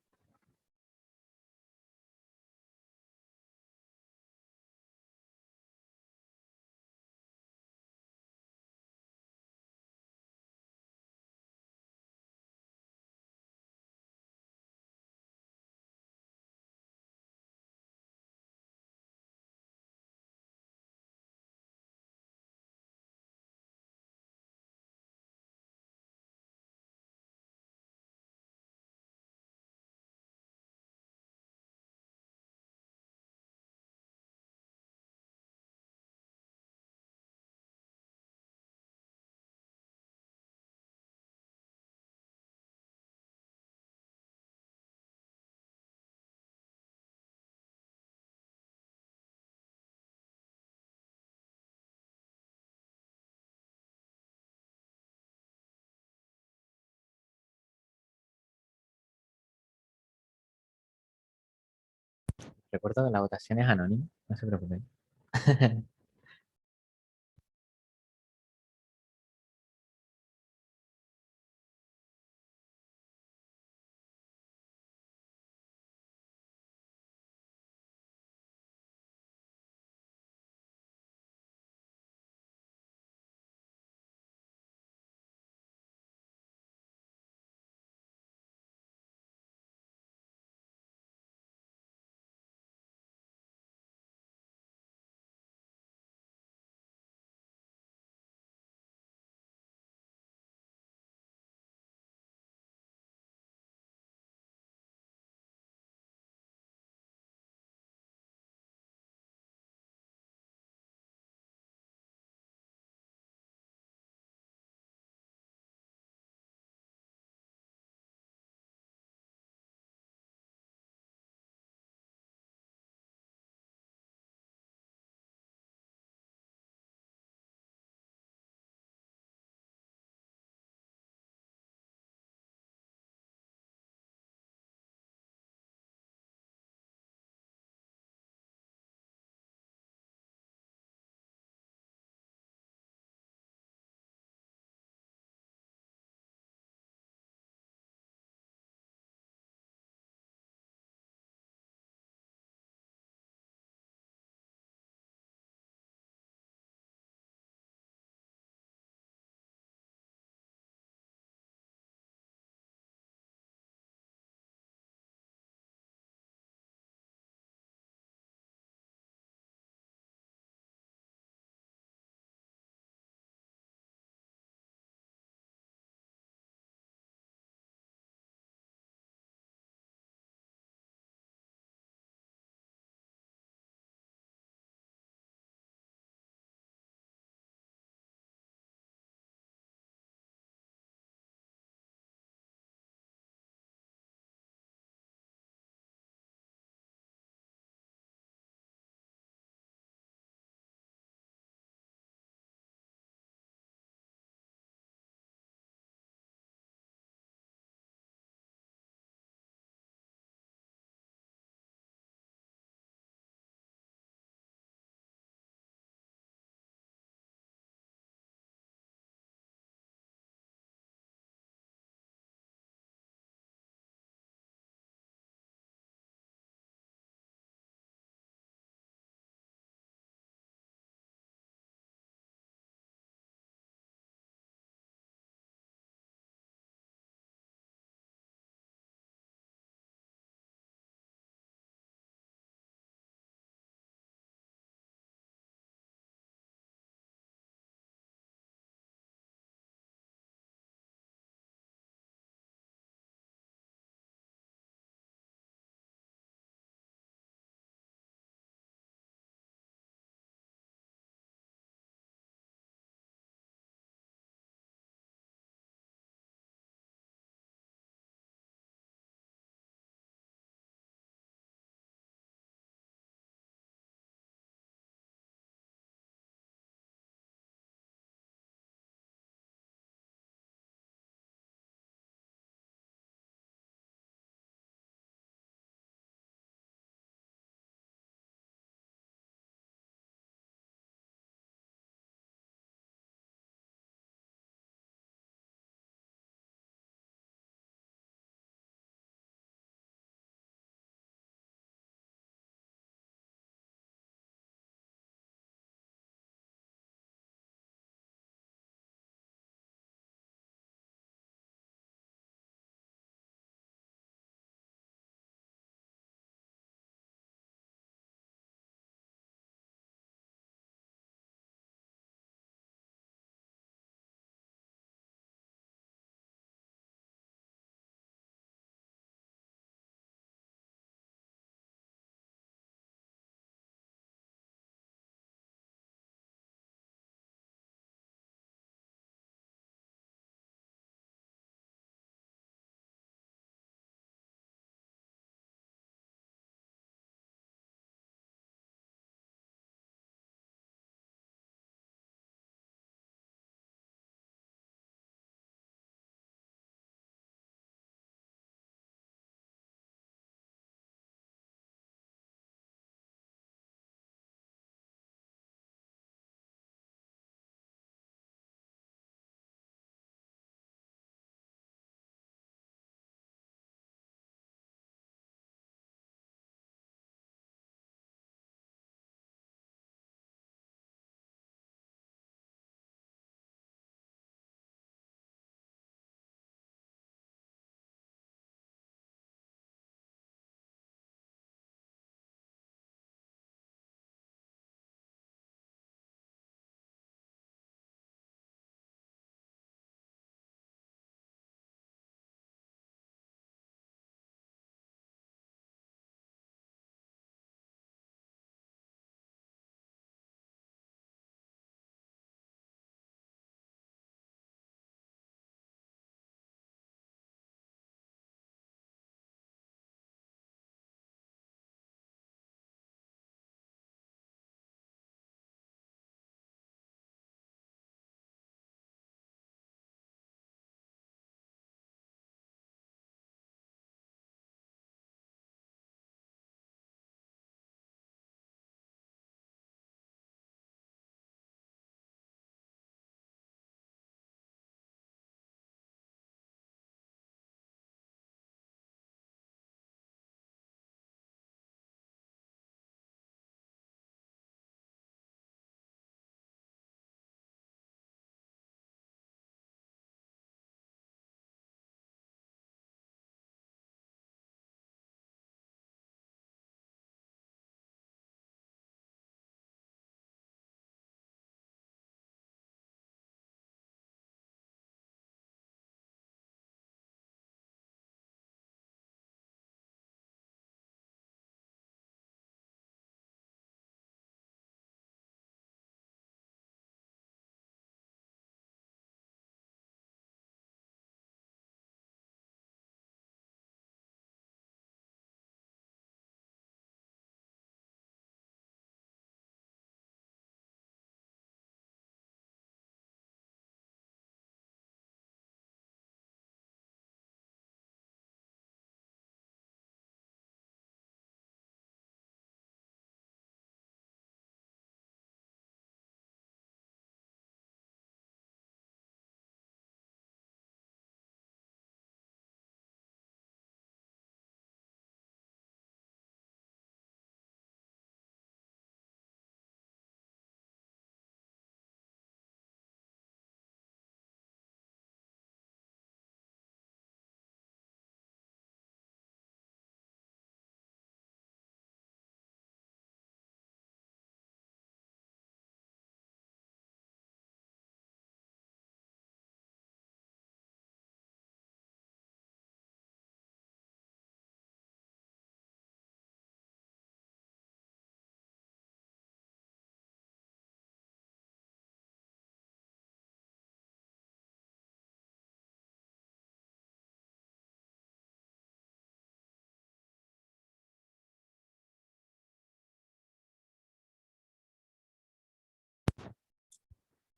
recuerdo que la votación es anónima, no se preocupen.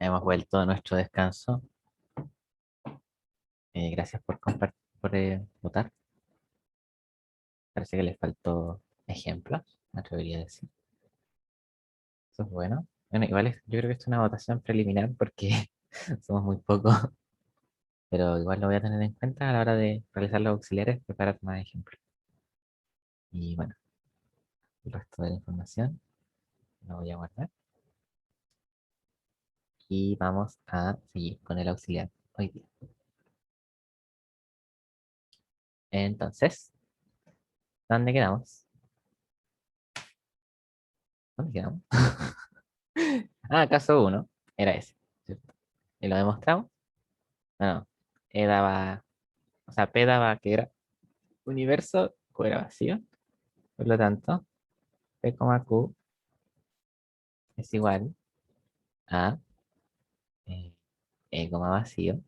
hemos vuelto a nuestro descanso. Gracias por compartir, por votar. Parece que les faltó ejemplos, me atrevería a decir. Eso es bueno. Bueno, igual yo creo que esto es una votación preliminar porque somos muy pocos, pero igual lo voy a tener en cuenta a la hora de realizar los auxiliares, preparar más ejemplos. Y bueno, el resto de la información lo voy a guardar. Y vamos a seguir con el auxiliar hoy día. Entonces, ¿dónde quedamos? ¿Dónde quedamos? Caso uno era ese, ¿cierto? Y lo demostramos. Bueno, E daba, o sea, P daba que era universo, Q era vacío. Por lo tanto, P, Q es igual a eh, E, vacío.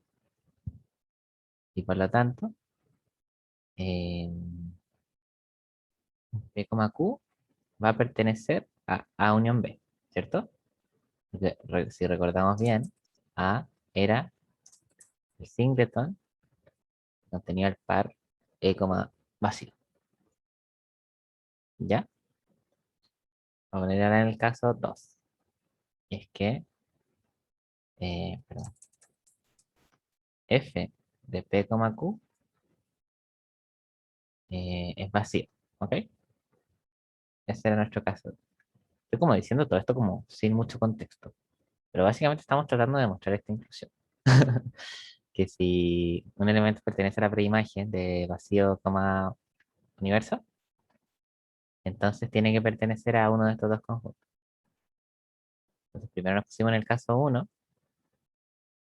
Y por lo tanto, eh, P, Q va a pertenecer a A unión B, ¿cierto? Porque si recordamos bien, A era el singleton, contenía el par E, vacío. ¿Ya? Vamos a poner ahora en el caso 2. Es que, perdón, F de P, Q es vacío. ¿Ok? Ese era nuestro caso. Estoy como diciendo todo esto como sin mucho contexto. Pero básicamente estamos tratando de demostrar esta inclusión. Que si un elemento pertenece a la preimagen de vacío, universo, entonces tiene que pertenecer a uno de estos dos conjuntos. Entonces primero nos pusimos en el caso uno.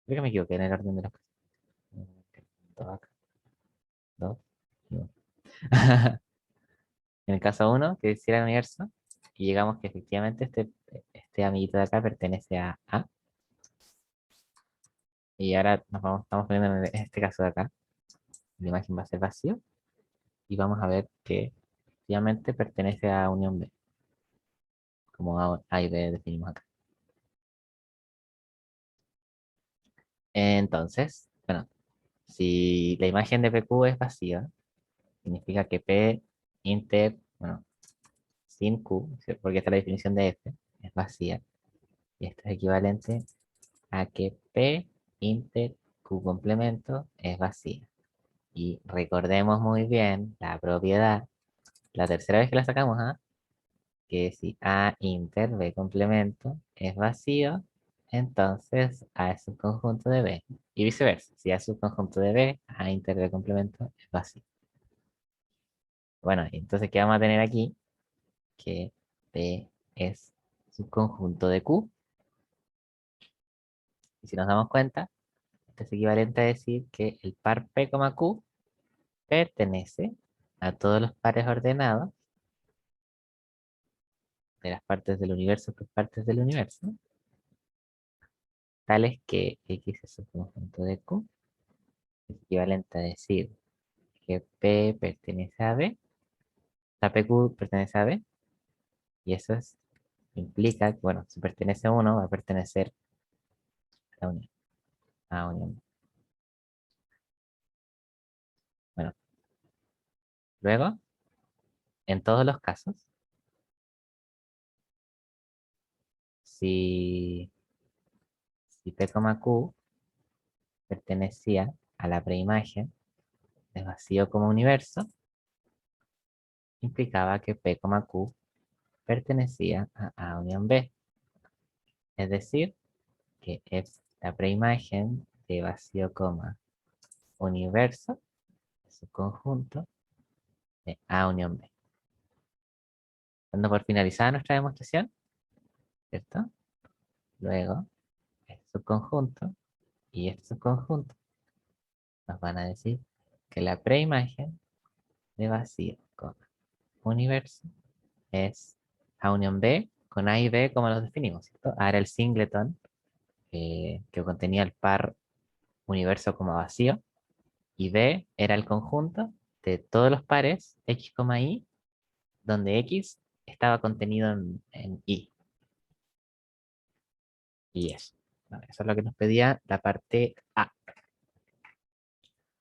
Creo que me equivoqué en el orden de los casos. Dos acá, dos y uno. En el caso uno, que decía el universo, y llegamos que efectivamente este amiguito de acá pertenece a A. Y ahora estamos poniendo en este caso de acá. La imagen va a ser vacío. Y vamos a ver que efectivamente pertenece a unión B, como A y B definimos acá. Entonces, bueno, si la imagen de PQ es vacía, significa que P inter, bueno, sin Q, ¿sí? Porque esta es la definición de F, es vacía. Y esto es equivalente a que P inter Q complemento es vacía. Y recordemos muy bien la propiedad, la tercera vez que la sacamos, ¿ah? Que si A inter B complemento es vacío, entonces A es subconjunto de B. Y viceversa, si A es subconjunto de B, A inter B complemento es vacío. Bueno, entonces, ¿qué vamos a tener aquí? Que P es subconjunto de Q. Y si nos damos cuenta, esto es equivalente a decir que el par P, Q pertenece a todos los pares ordenados de las partes del universo por partes del universo, tales que X es subconjunto de Q, es equivalente a decir que P pertenece a B, la PQ pertenece a B, y eso implica que, bueno, si pertenece a uno, va a pertenecer a la unión, a unión. Bueno, luego, en todos los casos, si, si P, Q pertenecía a la preimagen de vacío como universo, implicaba que P, Q pertenecía a unión B. Es decir, que es la preimagen de vacío, universo, su conjunto de A unión B. Dando por finalizada nuestra demostración, ¿cierto? Luego, este subconjunto y este subconjunto nos van a decir que la preimagen de vacío, universo, es A unión B con A y B como los definimos, ¿cierto? A era el singleton que contenía el par universo como vacío, y B era el conjunto de todos los pares X, Y, donde X estaba contenido en Y. Y eso. Vale, eso es lo que nos pedía la parte A.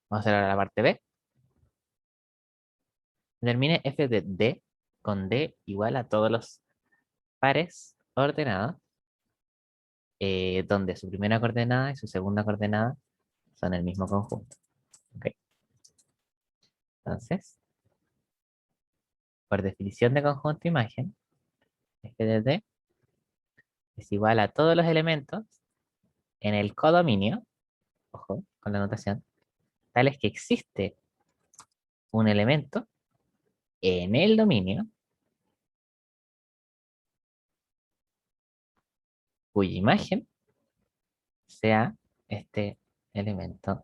Vamos a hacer ahora la parte B. Determine f de D con D igual a todos los pares ordenados, donde su primera coordenada y su segunda coordenada son el mismo conjunto. ¿Ok? Entonces, por definición de conjunto imagen, f de D es igual a todos los elementos en el codominio, ojo con la notación, tales que existe un elemento en el dominio cuya imagen sea este elemento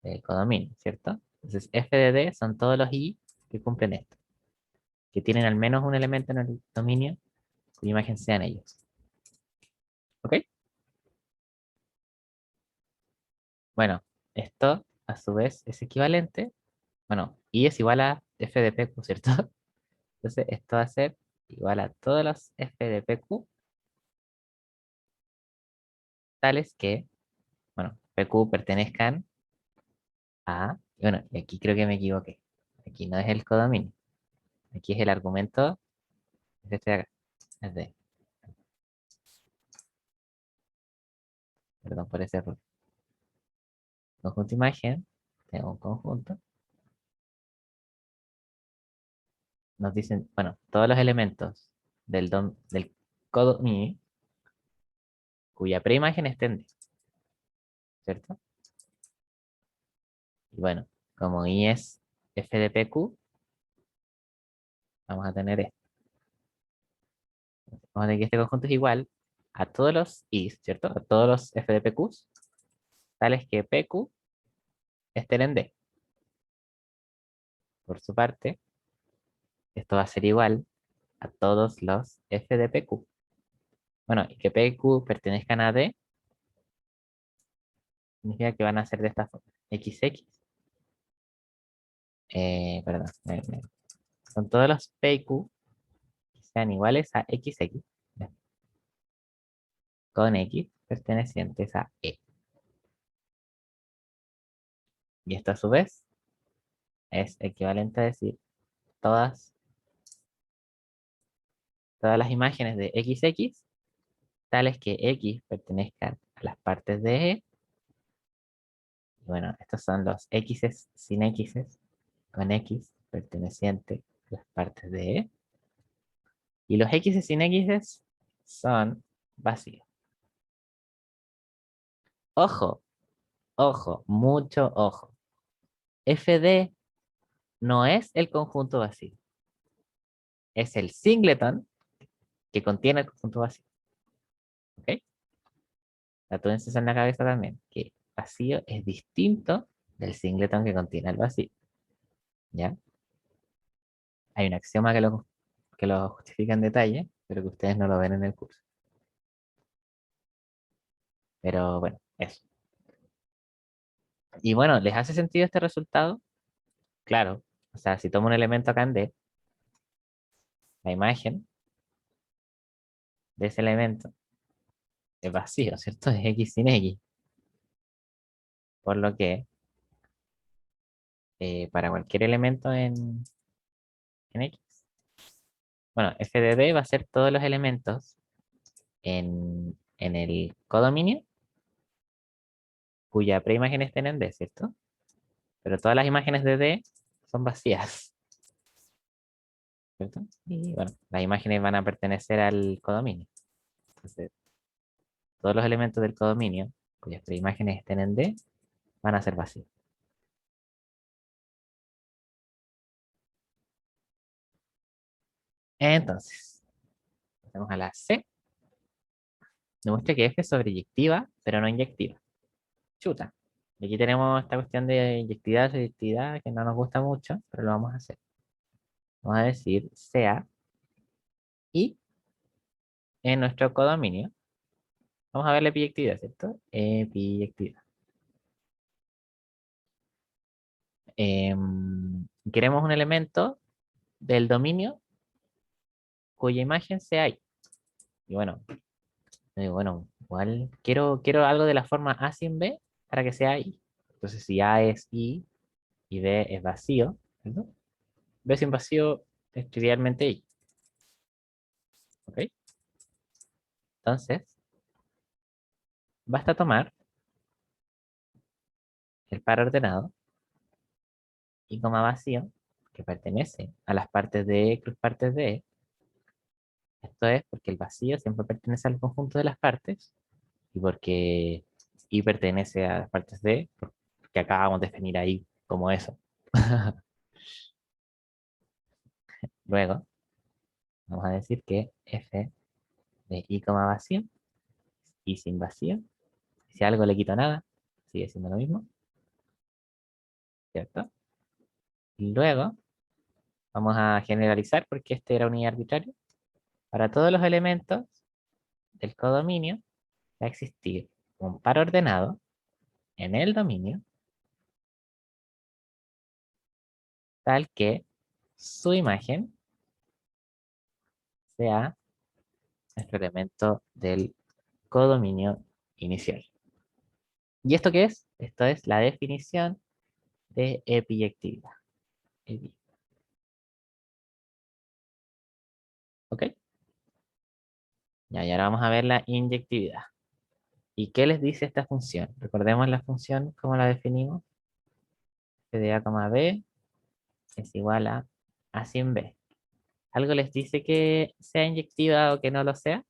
del codominio, ¿cierto? Entonces, f de D son todos los i que cumplen esto, que tienen al menos un elemento en el dominio cuya imagen sean ellos. ¿Ok? Bueno, esto a su vez es equivalente, bueno, i es igual a f de pq, ¿cierto? Entonces, esto va a ser igual a todos los f de pq, tales que, bueno, pq pertenezcan a, bueno, y aquí creo que me equivoqué. Aquí no es el codominio, aquí es el argumento, es este de acá, es de, perdón por ese error. Conjunto imagen, tengo un conjunto, nos dicen, bueno, todos los elementos del codominio cuya preimagen estén D, ¿cierto? Y bueno, como I es f de pq, vamos a tener esto. Vamos a tener que este conjunto es igual a todos los i, ¿cierto? A todos los f de pqs, tales que pq estén en D. Por su parte, esto va a ser igual a todos los f de pq. Bueno, y que pq pertenezcan a D significa que van a ser de esta forma. XX, perdón, son todos los PQ que sean iguales a XX, ¿ya? Con X pertenecientes a E. Y esto a su vez es equivalente a decir todas, todas las imágenes de XX, tales que X pertenezcan a las partes de E. Y bueno, estos son los X sin X, con X perteneciente a las partes de E. Y los X sin X son vacíos. Ojo, ojo, mucho ojo. FD no es el conjunto vacío. Es el singleton que contiene el conjunto vacío. ¿Ok? Tatúense eso en la cabeza también, que vacío es distinto del singleton que contiene el vacío. ¿Ya? Hay un axioma que lo justifica en detalle, pero que ustedes no lo ven en el curso. Pero bueno, eso. Y bueno, ¿les hace sentido este resultado? Claro. O sea, si tomo un elemento acá en D, la imagen de ese elemento es vacío, ¿cierto? Es X sin X. Por lo que para cualquier elemento en X, bueno, f de D va a ser todos los elementos en el codominio cuya preimagen esté en D, ¿cierto? Pero todas las imágenes de D son vacías, ¿cierto? Y bueno, las imágenes van a pertenecer al codominio. Entonces, todos los elementos del codominio cuyas preimágenes estén en D van a ser vacíos. Entonces, pasemos a la C. Demuestra que F es sobreyectiva, pero no inyectiva. Chuta. Y aquí tenemos esta cuestión de inyectividad, sobreyectividad, que no nos gusta mucho, pero lo vamos a hacer. Vamos a decir sea y en nuestro codominio, vamos a ver la epiyectividad, ¿cierto? Epiyectividad. Queremos un elemento del dominio cuya imagen sea I. Y bueno, yo digo, bueno, Igual quiero algo de la forma A sin B para que sea I. Entonces, si A es I y B es vacío, ¿cierto? B sin vacío es trivialmente I. ¿Ok? Entonces, basta tomar el par ordenado I, vacío, que pertenece a las partes de E cruz partes de E. Esto es porque el vacío siempre pertenece al conjunto de las partes y porque I pertenece a las partes de E, porque acabamos de definir ahí como eso. Luego, vamos a decir que F de I, vacío, I sin vacío. Si algo le quito nada, sigue siendo lo mismo, ¿cierto? Y luego vamos a generalizar porque este era unidad arbitraria. Para todos los elementos del codominio va a existir un par ordenado en el dominio tal que su imagen sea nuestro elemento del codominio inicial. ¿Y esto qué es? Esto es la definición de epiyectividad. ¿Ok? Ya, y ahora vamos a ver la inyectividad. ¿Y qué les dice esta función? Recordemos la función, ¿cómo la definimos? F de A, B es igual a sin B. ¿Algo les dice que sea inyectiva o que no lo sea?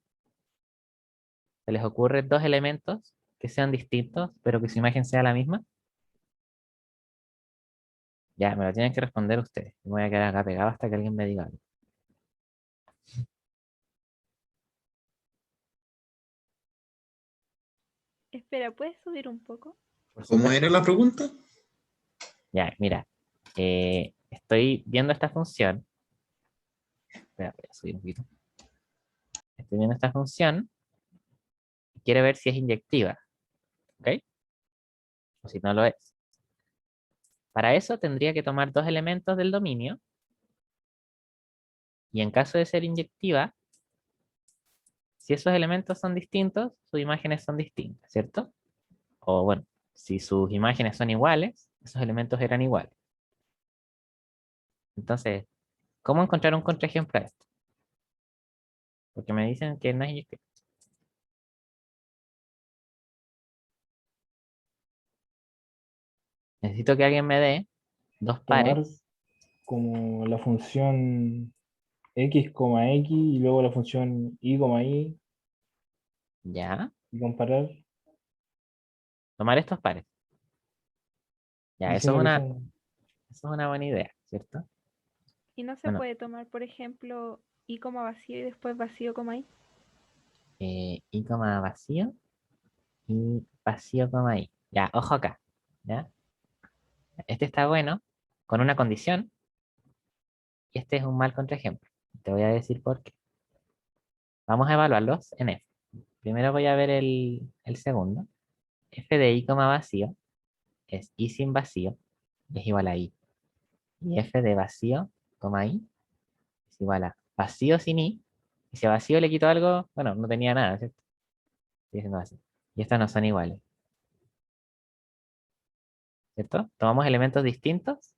¿Se les ocurren dos elementos que sean distintos, pero que su imagen sea la misma? Ya, me lo tienen que responder ustedes. Me voy a quedar acá pegado hasta que alguien me diga algo. Espera, ¿puedes subir un poco? Por ¿Cómo supuesto. era la pregunta? Ya, mira. Estoy viendo esta función. Espera, voy a subir un poquito. Estoy viendo esta función y quiero ver si es inyectiva. ¿Ok? O si no lo es. Para eso tendría que tomar dos elementos del dominio. Y en caso de ser inyectiva, si esos elementos son distintos, sus imágenes son distintas, ¿cierto? O bueno, si sus imágenes son iguales, esos elementos eran iguales. Entonces, ¿cómo encontrar un contraejemplo a esto? Porque me dicen que no es inyectiva. Necesito que alguien me dé dos Tomar pares. como la función x, x y luego la función y, y Ya. y comparar Tomar estos pares. Ya, diciendo que son eso es una buena idea, ¿cierto? Y no se Bueno, puede tomar, por ejemplo, I como vacío y después vacío como I. y, vacío y vacío, i. Ya, ojo acá. ¿Ya? Este está bueno con una condición y este es un mal contraejemplo. Te voy a decir por qué. Vamos a evaluarlos en F. Primero voy a ver el segundo. F de i, vacío es i sin vacío, es igual a i. Y f de vacío, i, es igual a vacío sin i. Y si a vacío le quito algo, bueno, no tenía nada, ¿cierto? Sigue siendo vacío. Y estas no son iguales, ¿cierto? Tomamos elementos distintos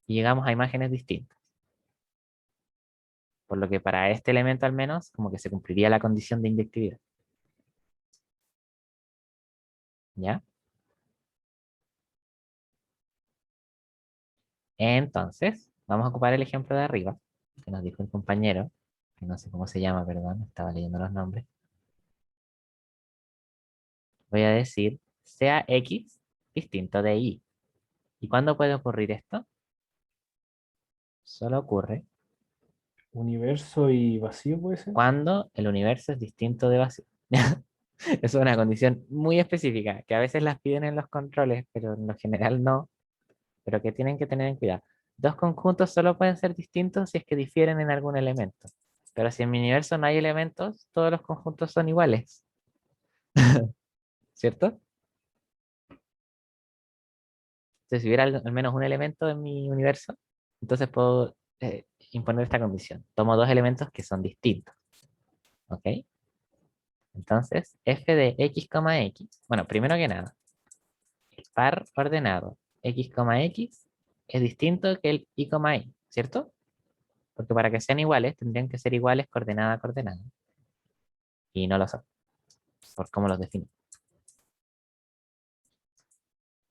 y llegamos a imágenes distintas. Por lo que para este elemento al menos, como que se cumpliría la condición de inyectividad. ¿Ya? Entonces, vamos a ocupar el ejemplo de arriba, que nos dijo el compañero, que no sé cómo se llama, perdón, estaba leyendo los nombres. Voy a decir, sea X distinto de Y. ¿Y cuándo puede ocurrir esto? Solo ocurre universo y vacío, puede ser. cuando el universo es distinto de vacío. Es una condición muy específica, que a veces las piden en los controles, pero en lo general no, pero que tienen que tener en cuidado. Dos conjuntos solo pueden ser distintos si es que difieren en algún elemento. Pero si en mi universo no hay elementos, todos los conjuntos son iguales, ¿cierto? Entonces, si hubiera al menos un elemento en mi universo, entonces puedo imponer esta condición. Tomo dos elementos que son distintos, ¿ok? Entonces, f de x, x, bueno, primero que nada, el par ordenado x, x es distinto que el y, y, ¿cierto? Porque para que sean iguales, tendrían que ser iguales coordenada a coordenada. Y no lo son, por cómo los defino.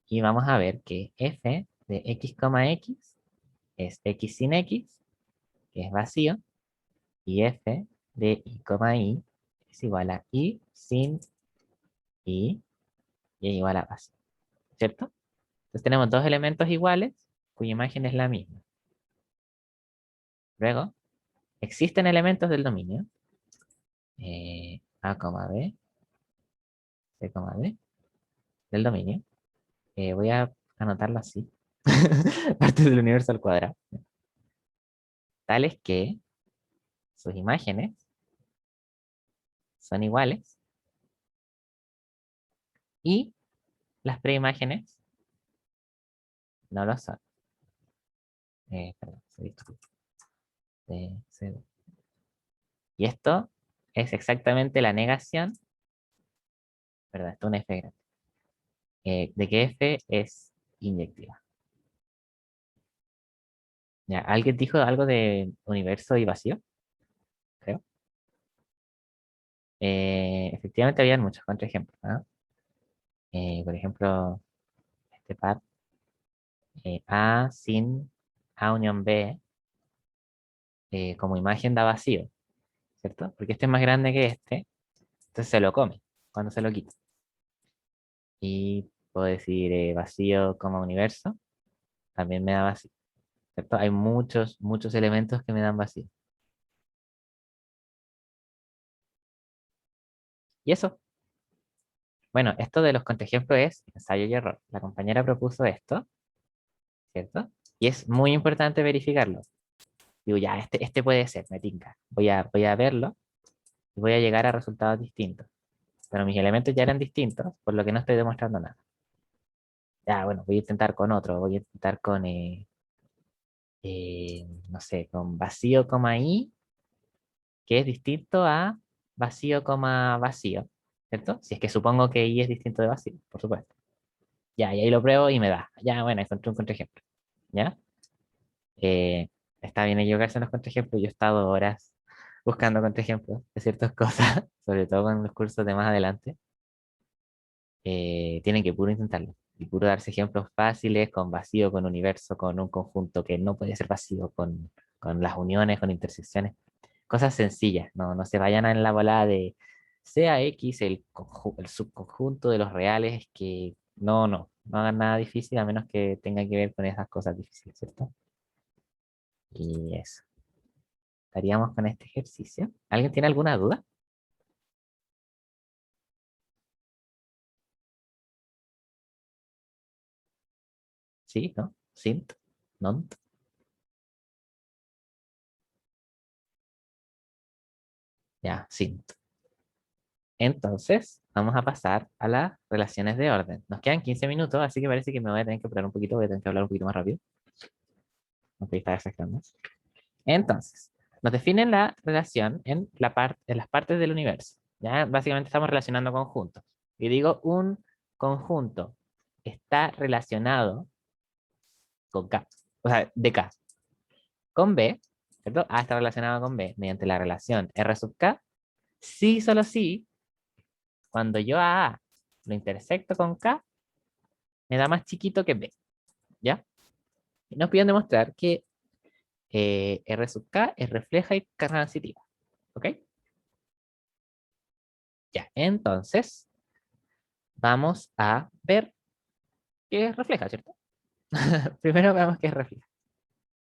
Y vamos a ver que f de x, x es x sin x, que es vacío, y f de y, y es igual a y sin y es igual a vacío, ¿cierto? Entonces tenemos dos elementos iguales cuya imagen es la misma. Luego, existen elementos del dominio a, b, c, d del dominio. Voy a anotarlo así. Partes del universo al cuadrado. Tales que sus imágenes son iguales y las preimágenes no lo son. Perdón, y esto es exactamente la negación, ¿verdad? Esto es un F grande, de que F es inyectiva. ¿Ya? ¿Alguien dijo algo de universo y vacío? Creo. Efectivamente, habían muchos contraejemplos, ¿no? Por ejemplo, este par A sin A unión B como imagen da vacío, ¿cierto? Porque este es más grande que este, entonces se lo come cuando se lo quita. Y puedo decir vacío como universo, también me da vacío, ¿cierto? Hay muchos, muchos elementos que me dan vacío. Y eso, bueno, esto de los contraejemplos es ensayo y error. La compañera propuso esto, ¿cierto? Y es muy importante verificarlo. Digo, ya, este puede ser, me tinca. Voy a verlo y voy a llegar a resultados distintos. Pero mis elementos ya eran distintos, por lo que no estoy demostrando nada. Ya, bueno, voy a intentar con otro. Voy a intentar con, no sé, con vacío, i, que es distinto a vacío, vacío, ¿cierto? Si es que supongo que i es distinto de vacío, por supuesto. Ya, y ahí lo pruebo y me da. Ya, bueno, encontré un contraejemplo. ¿Ya? Eh, Está bien equivocarse en los contraejemplos. Yo he estado horas buscando contraejemplos de ciertas cosas, sobre todo con los cursos de más adelante. Tienen que puro intentarlo. Y puro darse ejemplos fáciles, con vacío, con universo, con un conjunto que no puede ser vacío, con las uniones, con intersecciones. Cosas sencillas, no se vayan en la volada de sea X el subconjunto de los reales que no hagan nada difícil a menos que tenga que ver con esas cosas difíciles, ¿cierto? Y eso. Estaríamos con este ejercicio. ¿Alguien tiene alguna duda? ¿Sí? ¿No? ¿Sint? ¿Nont? Ya, sint. Entonces, vamos a pasar a las relaciones de orden. Nos quedan 15 minutos, así que parece que me voy a tener que apurar un poquito, voy a tener que hablar un poquito más rápido. Ok, está exagerando. Entonces, nos definen la relación en las partes del universo. ¿Ya? Básicamente estamos relacionando conjuntos. Y digo, un conjunto está relacionado con K, o sea, de K, con B, ¿cierto? A está relacionado con B mediante la relación R sub K, sí, solo sí, cuando yo a A lo intersecto con K, me da más chiquito que B, ¿ya? Y nos piden demostrar que R sub K es refleja y transitiva, ¿ok? Ya, entonces vamos a ver qué refleja, ¿cierto? Primero veamos qué refleja.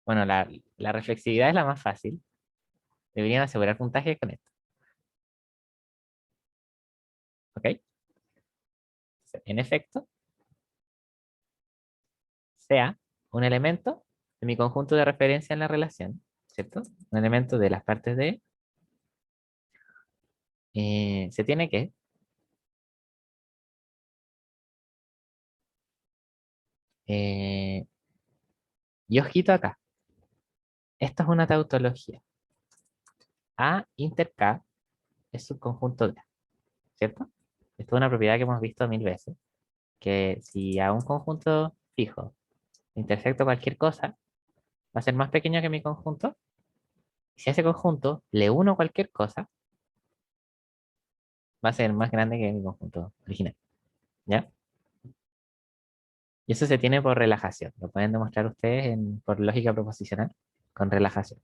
Bueno, la reflexividad es la más fácil. Deberían asegurar puntaje con esto, ¿ok? En efecto, sea un elemento de mi conjunto de referencia en la relación, ¿cierto? Un elemento de las partes de se tiene que eh, y ojito acá. Esto es una tautología. A inter K es subconjunto de A. ¿cierto? Esto es una propiedad que hemos visto 1000 veces, que si a un conjunto fijo intersecto cualquier cosa, va a ser más pequeño que mi conjunto. Si a ese conjunto le uno cualquier cosa, va a ser más grande que mi conjunto original. ¿Ya? Y eso se tiene por relajación. Lo pueden demostrar ustedes por lógica proposicional con relajación.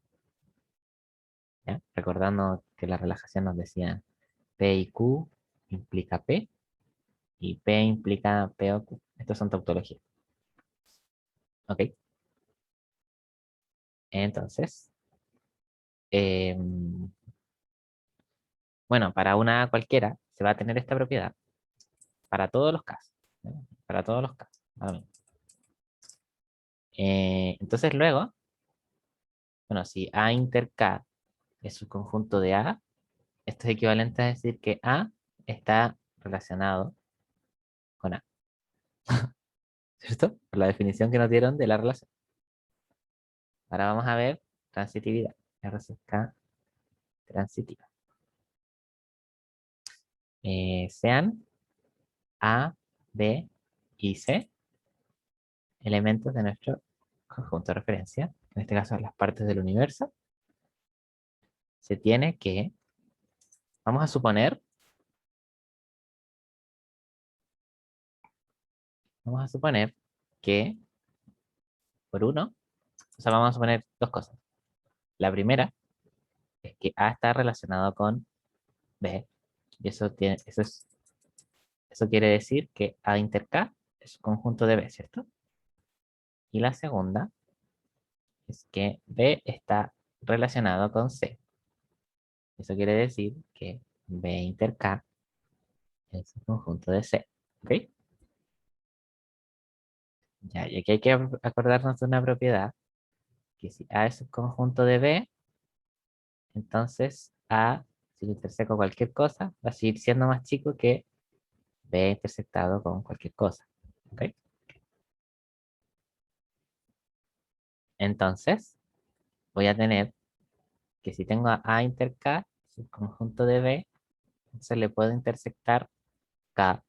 ¿Ya? Recordando que la relajación nos decía P y Q implica P y P implica P o Q. Estos son tautologías. ¿Ok? Entonces, bueno, para una A cualquiera se va a tener esta propiedad para todos los casos. ¿No? Para todos los casos. Entonces luego, bueno, si A inter K es un conjunto de A, esto es equivalente a decir que A está relacionado con A. ¿Cierto? Por la definición que nos dieron de la relación. Ahora vamos a ver transitividad. R sub K transitiva. Sean A, B y C elementos de nuestro conjunto de referencia, en este caso las partes del universo, se tiene que, vamos a suponer que por uno, o sea, vamos a suponer dos cosas. La primera es que A está relacionado con B, y eso quiere decir que A inter K es un conjunto de B, ¿cierto? Y la segunda es que B está relacionado con C. Eso quiere decir que B inter K es un conjunto de C. ¿Ok? Ya, y aquí hay que acordarnos de una propiedad, que si A es un conjunto de B, entonces A, si le interseco cualquier cosa, va a seguir siendo más chico que B intersectado con cualquier cosa. ¿Ok? Entonces, voy a tener que si tengo A inter K, subconjunto de B, entonces le puedo intersectar K a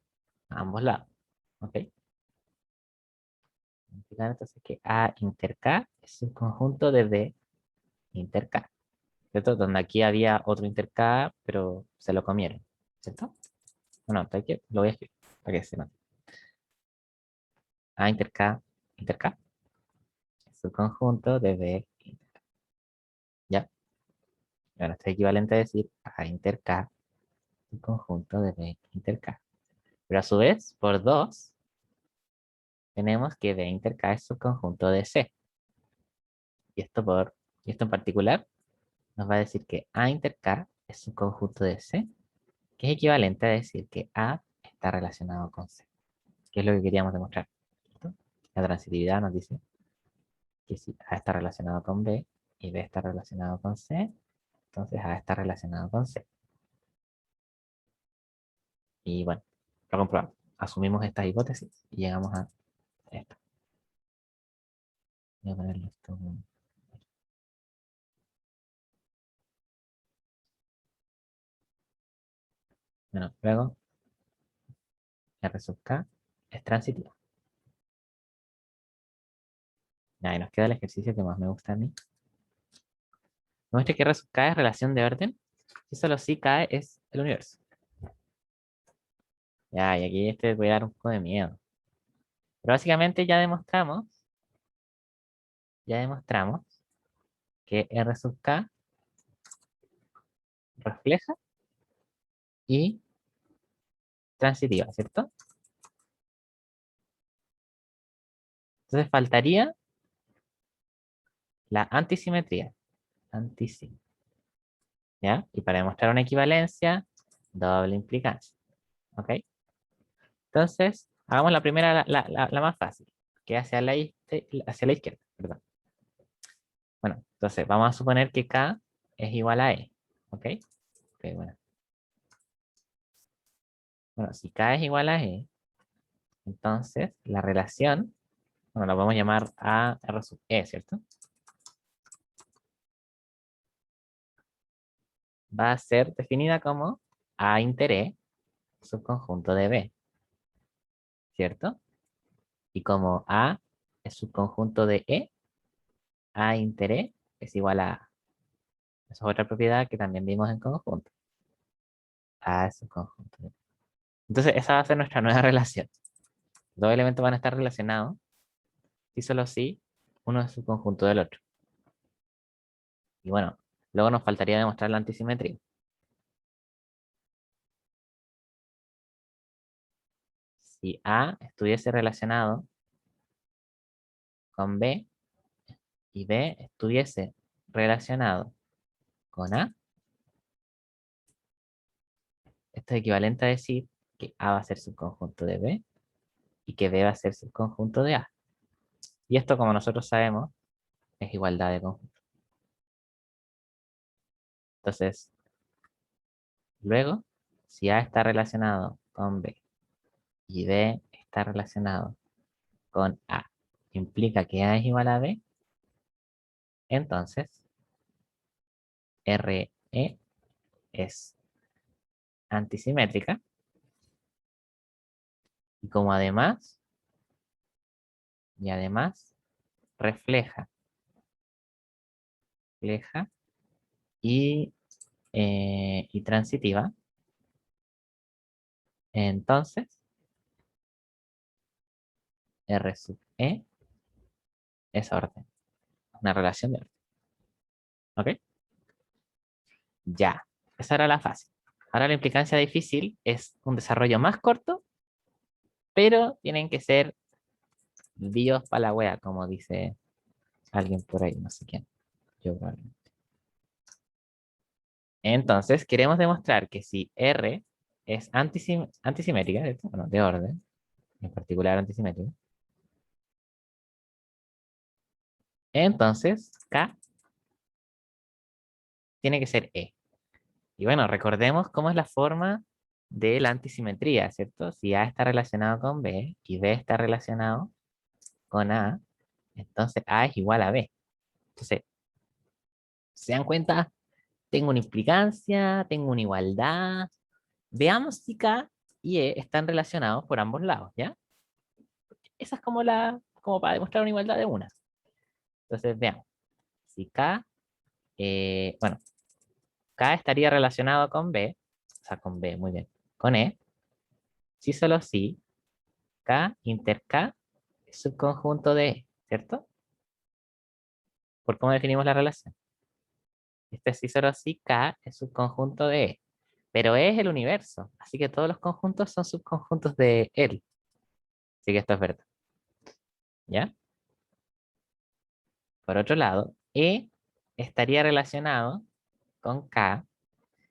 ambos lados. ¿Ok? Significa entonces que A inter K es un conjunto de B inter K. ¿Cierto? Donde aquí había otro inter K, pero se lo comieron. ¿Cierto? Bueno, lo voy a escribir para que se note. A inter K, inter K es un conjunto de B inter K. ¿Ya? Bueno, esto es equivalente a decir A inter K es un conjunto de B inter K. Pero a su vez, por 2, tenemos que B inter K es subconjunto de C. Y esto en particular nos va a decir que A inter K es un conjunto de C, que es equivalente a decir que A está relacionado con C, que es lo que queríamos demostrar. ¿Cierto? La transitividad nos dice que si A está relacionado con B y B está relacionado con C, entonces A está relacionado con C. Y bueno, lo comprobamos. Asumimos estas hipótesis y llegamos a esto. Voy a ponerle esto. Bueno, luego R sub K es transitiva. Y ahí nos queda el ejercicio que más me gusta a mí. Muestra que R sub K es relación de orden. Si solo si K es el universo. Ya, y aquí este voy a dar un poco de miedo. Pero básicamente ya demostramos que R sub K refleja y transitiva, ¿cierto? Entonces faltaría la antisimetría. Antisimetría. ¿Ya? Y para demostrar una equivalencia, doble implicancia. ¿Ok? Entonces, hagamos la primera, la más fácil, que hacia la izquierda. Perdón. Bueno, entonces vamos a suponer que K es igual a E. ¿Ok? Ok, bueno. Bueno, si K es igual a E, entonces la relación, bueno, la podemos llamar A R sub E, ¿cierto? Va a ser definida como A inter E subconjunto de B, ¿cierto? Y como A es subconjunto de E, A inter E es igual a A. Esa es otra propiedad que también vimos en conjunto. A es subconjunto de E. Entonces, esa va a ser nuestra nueva relación. Dos elementos van a estar relacionados si solo si uno es subconjunto del otro. Y bueno, luego nos faltaría demostrar la antisimetría. Si A estuviese relacionado con B y B estuviese relacionado con A, esto es equivalente a decir que A va a ser subconjunto de B y que B va a ser subconjunto de A. Y esto, como nosotros sabemos, es igualdad de conjuntos. Entonces, luego, si A está relacionado con B y B está relacionado con A, implica que A es igual a B, entonces RE es antisimétrica y como además refleja, refleja y, y transitiva, entonces R sub E es orden, una relación de orden. ¿Ok? Ya, esa era la fácil. Ahora la implicancia difícil es un desarrollo más corto, pero tienen que ser bios para la wea, como dice alguien por ahí, no sé quién. Yo probablemente. Entonces, queremos demostrar que si R es antisimétrica, ¿cierto? Bueno, de orden, en particular antisimétrica, entonces K tiene que ser E. Y bueno, recordemos cómo es la forma de la antisimetría, ¿cierto? Si A está relacionado con B y B está relacionado con A, entonces A es igual a B. Entonces, ¿se dan cuenta? Tengo una implicancia, tengo una igualdad. Veamos si K y E están relacionados por ambos lados, ¿ya? Esa es como para demostrar una igualdad de una. Entonces, veamos. Si K, bueno, K estaría relacionado con B, o sea, con B, muy bien, con E, si solo si K inter K es subconjunto de E, ¿cierto? ¿Por cómo definimos la relación? Este sí solo si K es subconjunto de E, pero E es el universo, así que todos los conjuntos son subconjuntos de él. Así que esto es verdad, ¿ya? Por otro lado, E estaría relacionado con K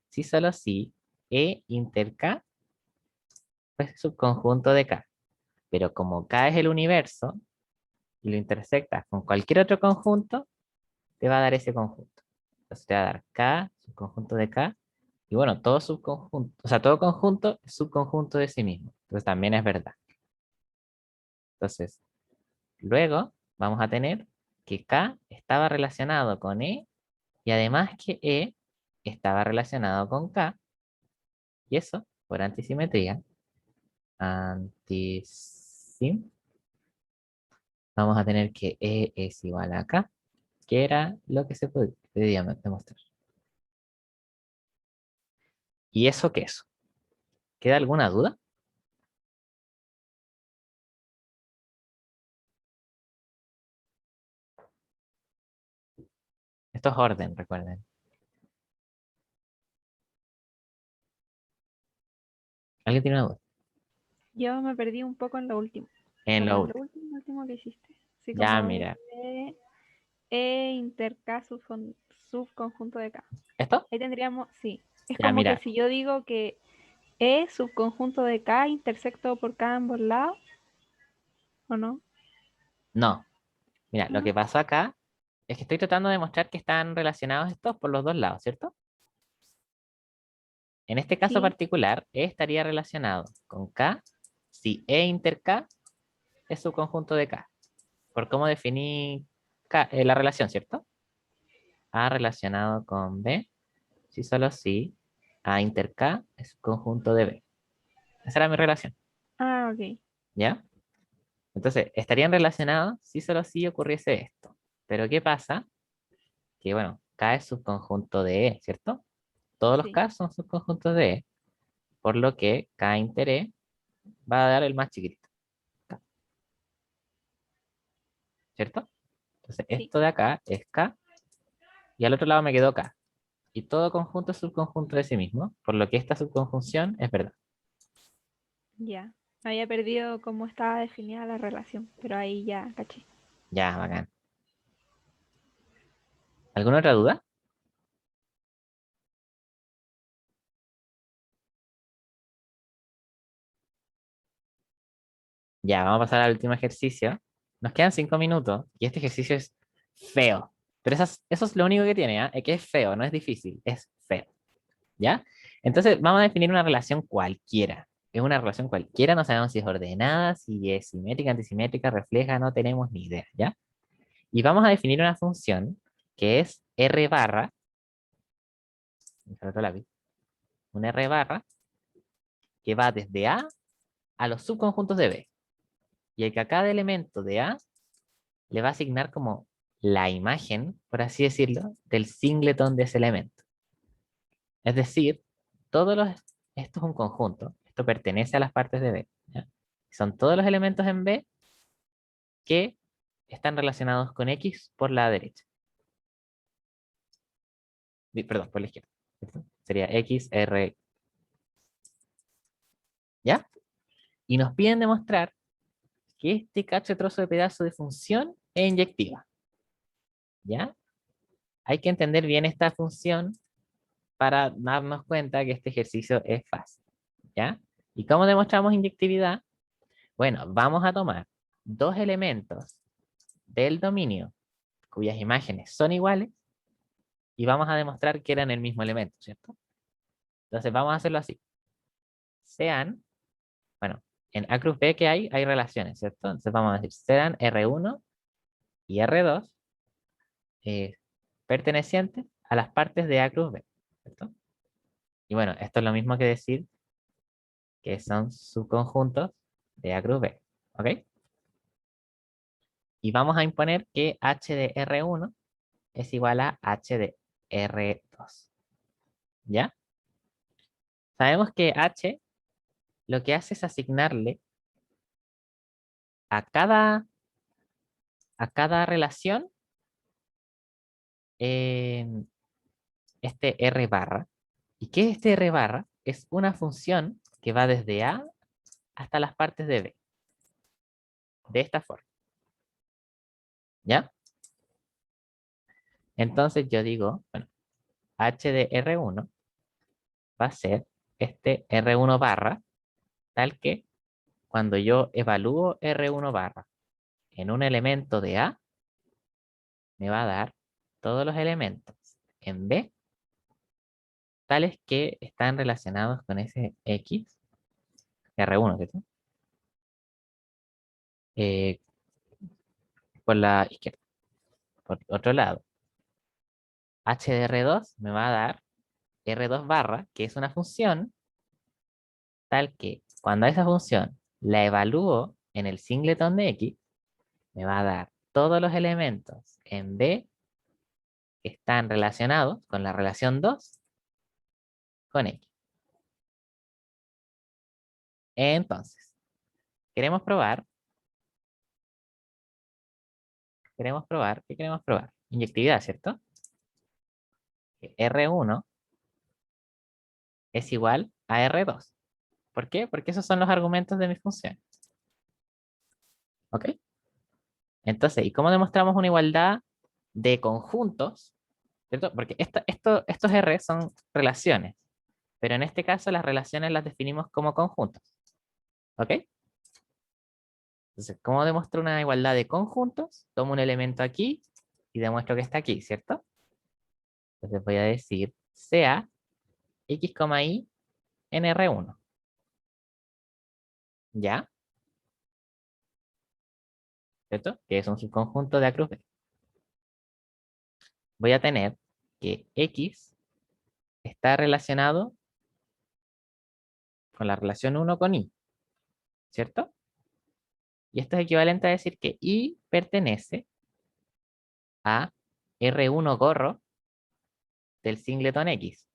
si solo si E inter K es subconjunto de K. Pero como K es el universo y lo intersectas con cualquier otro conjunto, te va a dar ese conjunto. Entonces te va a dar K, subconjunto de K, y bueno, todo subconjunto, o sea, todo conjunto es subconjunto de sí mismo. Entonces también es verdad. Entonces, luego vamos a tener que K estaba relacionado con E y además que E estaba relacionado con K, y eso, por antisimetría, antisim, vamos a tener que E es igual a K, que era lo que se podía demostrar. ¿Y eso qué es? ¿Queda alguna duda? Esto es orden, recuerden. ¿Alguien tiene una duda? Yo me perdí un poco en lo último. En Como lo en lo último. último que hiciste. Así Ya, como mira. E inter K subconjunto de K. ¿Esto? Ahí tendríamos, sí. Es Ya, como que mira. si yo digo que E subconjunto de K intersecto por K ambos lados, ¿o no? No. Mira, lo ¿No? que pasó acá es que estoy tratando de demostrar que están relacionados estos por los dos lados, ¿cierto? En este caso Sí. particular, E estaría relacionado con K si E inter K es subconjunto de K. Por cómo definí la relación, ¿cierto? A relacionado con B si solo si A inter K es subconjunto de B. Esa era mi relación, Ah, ok. ¿ya? Entonces, estarían relacionados si solo si ocurriese esto. Pero ¿qué pasa? Que, bueno, K es subconjunto de E, ¿cierto? Todos los Sí. K son subconjuntos de E, por lo que K inter E va a dar el más chiquitito, K, ¿cierto? Entonces, Sí. esto de acá es K, y al otro lado me quedó K. Y todo conjunto es subconjunto de sí mismo, por lo que esta subconjunción es verdad. Ya. Había perdido cómo estaba definida la relación, pero ahí ya caché. Ya, bacán. ¿Alguna otra duda? Ya, vamos a pasar al último ejercicio. Nos quedan 5 minutos y este ejercicio es feo. Pero eso es lo único que tiene, ¿ah? Es que es feo, no es difícil, es feo. ¿Ya? Entonces, vamos a definir una relación cualquiera. Es una relación cualquiera, no sabemos si es ordenada, si es simétrica, antisimétrica, refleja, no tenemos ni idea, ¿ya? Y vamos a definir una función que es R barra, otro lápiz, un R barra que va desde A los subconjuntos de B. Y el que a cada elemento de A le va a asignar como la imagen, por así decirlo, del singleton de ese elemento. Es decir, todos los, esto es un conjunto, esto pertenece a las partes de B. ¿Ya? Son todos los elementos en B que están relacionados con X por la derecha. Perdón, por la izquierda. ¿Cierto? Sería X, R, ¿ya? Y nos piden demostrar que este cacho trozo de pedazo de función es inyectiva. ¿Ya? Hay que entender bien esta función para darnos cuenta que este ejercicio es fácil. ¿Ya? ¿Y cómo demostramos inyectividad? Bueno, vamos a tomar dos elementos del dominio cuyas imágenes son iguales y vamos a demostrar que eran el mismo elemento, ¿cierto? Entonces vamos a hacerlo así. Sean, bueno, en A cruz B que hay relaciones, ¿cierto? Entonces vamos a decir, sean R1 y R2 eh, pertenecientes a las partes de A cruz B, ¿cierto? Y bueno, esto es lo mismo que decir que son subconjuntos de A cruz B, ¿ok? Y vamos a imponer que H de R1 es igual a H de R2, ¿ya? Sabemos que H lo que hace es asignarle a cada relación eh, este R barra. ¿Y qué es este R barra? Es una función que va desde A hasta las partes de B. De esta forma. ¿Ya? Entonces yo digo, bueno, H de R1 va a ser este R1 barra, tal que cuando yo evalúo R1 barra en un elemento de A, me va a dar todos los elementos en B, tales que están relacionados con ese X, R1, ¿cierto? Eh, por la izquierda. Por otro lado, H de R2 me va a dar R2 barra, que es una función tal que cuando a esa función la evalúo en el singleton de X, me va a dar todos los elementos en B que están relacionados con la relación 2 con X. Entonces, queremos probar, ¿qué queremos probar? Inyectividad, ¿cierto? Que R1 es igual a R2. ¿Por qué? Porque esos son los argumentos de mi función. ¿Ok? Entonces, ¿y cómo demostramos una igualdad de conjuntos? ¿Cierto? Porque estos R son relaciones, pero en este caso las relaciones las definimos como conjuntos. ¿Ok? Entonces, ¿cómo demuestro una igualdad de conjuntos? Tomo un elemento aquí y demuestro que está aquí, ¿cierto? Entonces voy a decir sea x, y en R1. ¿Ya? ¿Cierto? Que es un subconjunto de A cruz B. Voy a tener que x está relacionado con la relación 1 con I, ¿cierto? Y esto es equivalente a decir que I pertenece a R1 gorro del singleton X.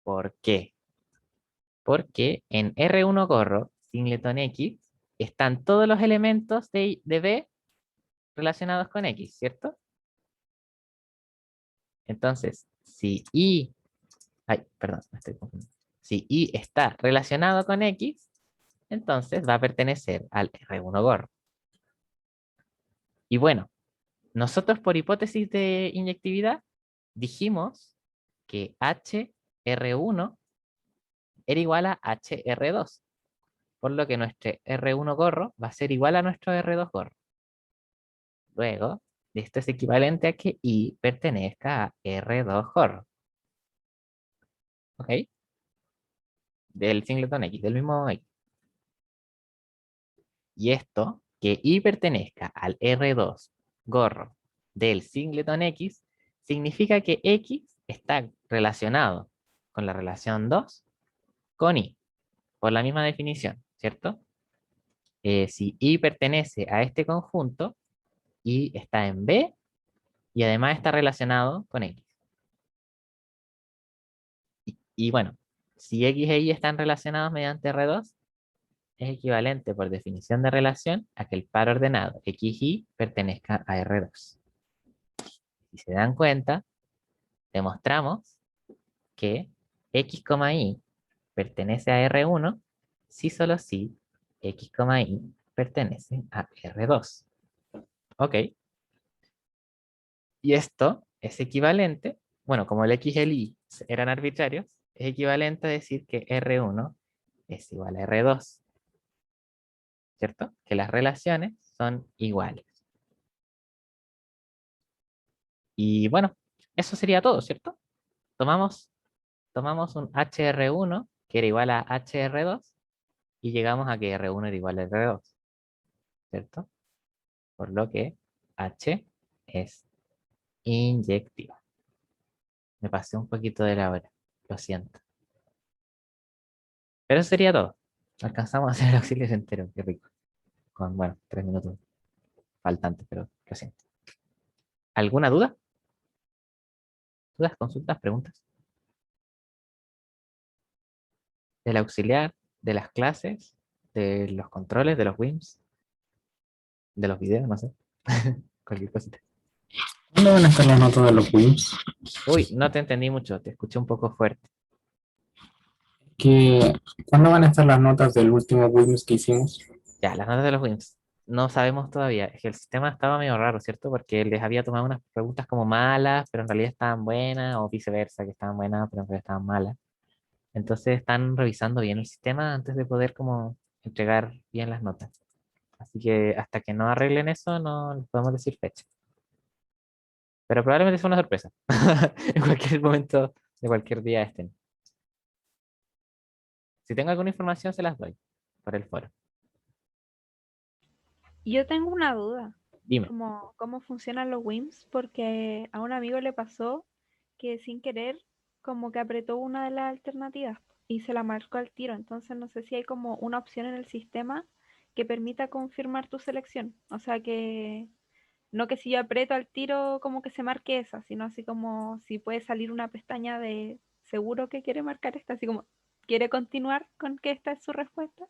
¿Por qué? Porque en R1 gorro, singleton X, están todos los elementos de B relacionados con X, ¿cierto? Entonces, si I, ay, perdón, me estoy confundiendo. Si I está relacionado con X, entonces va a pertenecer al R1 gorro. Y bueno, nosotros por hipótesis de inyectividad dijimos que HR1 era igual a HR2, por lo que nuestro R1 gorro va a ser igual a nuestro R2 gorro. Luego, esto es equivalente a que I pertenezca a R2 gorro. ¿Ok? Del singleton X, del mismo X. Y esto, que I pertenezca al R2 gorro del singleton X, significa que X está relacionado con la relación 2 con I, por la misma definición, ¿cierto? Si I pertenece a este conjunto, I está en B y además está relacionado con X. Y bueno, si X e Y están relacionados mediante R2, es equivalente por definición de relación a que el par ordenado XY pertenezca a R2. Si se dan cuenta, demostramos que X, Y pertenece a R1 si solo si X, Y pertenece a R2. Ok. Y esto es equivalente, bueno, como el X y el Y eran arbitrarios, es equivalente a decir que R1 es igual a R2, ¿cierto? Que las relaciones son iguales. Y bueno, eso sería todo, ¿cierto? Tomamos un HR1 que era igual a HR2 y llegamos a que R1 era igual a R2, ¿cierto? Por lo que H es inyectiva. Me pasé un poquito de la hora, lo siento. Pero eso sería todo. Alcanzamos a hacer el auxilio entero, qué rico. Con, bueno, 3 minutos faltantes, pero lo siento. ¿Alguna duda? ¿Dudas, consultas, preguntas? Del auxiliar, de las clases, de los controles, de los WIMs, de los videos, no sé. Cualquier cosita. ¿Cuándo van a estar las notas de los WIMS? Uy, no te entendí mucho, te escuché un poco fuerte. ¿Cuándo van a estar las notas del último WIMS que hicimos? Ya, las notas de los WIMs. No sabemos todavía. Es que el sistema estaba medio raro, ¿cierto? Porque les había tomado unas preguntas como malas, pero en realidad estaban buenas, o viceversa, que estaban buenas, pero en realidad estaban malas. Entonces están revisando bien el sistema antes de poder como entregar bien las notas. Así que hasta que no arreglen eso, no les podemos decir fecha. Pero probablemente sea una sorpresa. En cualquier momento de cualquier día estén. Si tengo alguna información, se las doy por el foro. Yo tengo una duda, Dime. como cómo funcionan los WIMs, porque a un amigo le pasó que sin querer como que apretó una de las alternativas y se la marcó al tiro. Entonces no sé si hay como una opción en el sistema que permita confirmar tu selección. O sea que no que si yo aprieto al tiro como que se marque esa, sino así como si puede salir una pestaña de seguro que quiere marcar esta, así como quiere continuar con que esta es su respuesta,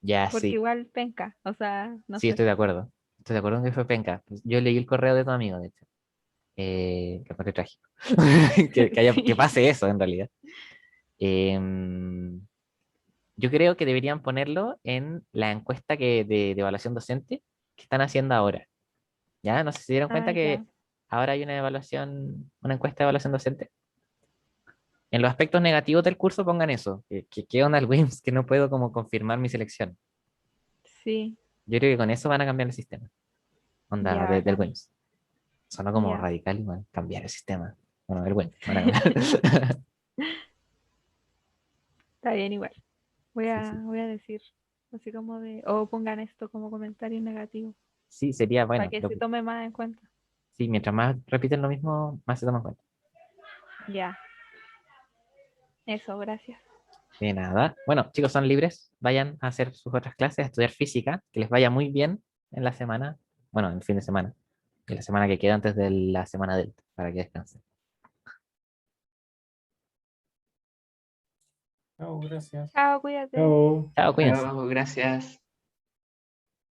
Ya, porque sí. igual penca, o sea, no Sí, sé. estoy de acuerdo. Estoy de acuerdo en que fue penca. Pues yo leí el correo de tu amigo, de hecho. Que fue trágico. Que Sí. pase eso, en realidad. Em, yo creo que deberían ponerlo en la encuesta de evaluación docente que están haciendo ahora. ¿Ya? No sé si se dieron Ah, cuenta que ya. ahora hay una evaluación, una encuesta de evaluación docente. En los aspectos negativos del curso pongan eso. ¿Qué onda el WIMS? Que no puedo como confirmar mi selección. Sí, Yo creo que con eso van a cambiar el sistema. Onda ya, del bacán. WIMS. Sonó como Ya. radical y van a cambiar el sistema. Bueno, el WIMS. Van a cambiar. Está bien igual. Sí, sí. Voy a decir, así como de, o pongan esto como comentario negativo, Sí, sería para bueno. que se tome más en cuenta. Sí, mientras más repiten lo mismo, más se toman cuenta. Ya, eso, gracias. De nada. Bueno, chicos, son libres. Vayan a hacer sus otras clases, a estudiar física. Que les vaya muy bien en la semana. Bueno, en el fin de semana. En la semana que queda antes de la semana delta, para que descansen. Chao, gracias. Chao, cuídate. Chao. Chao, cuídense. Chao, gracias.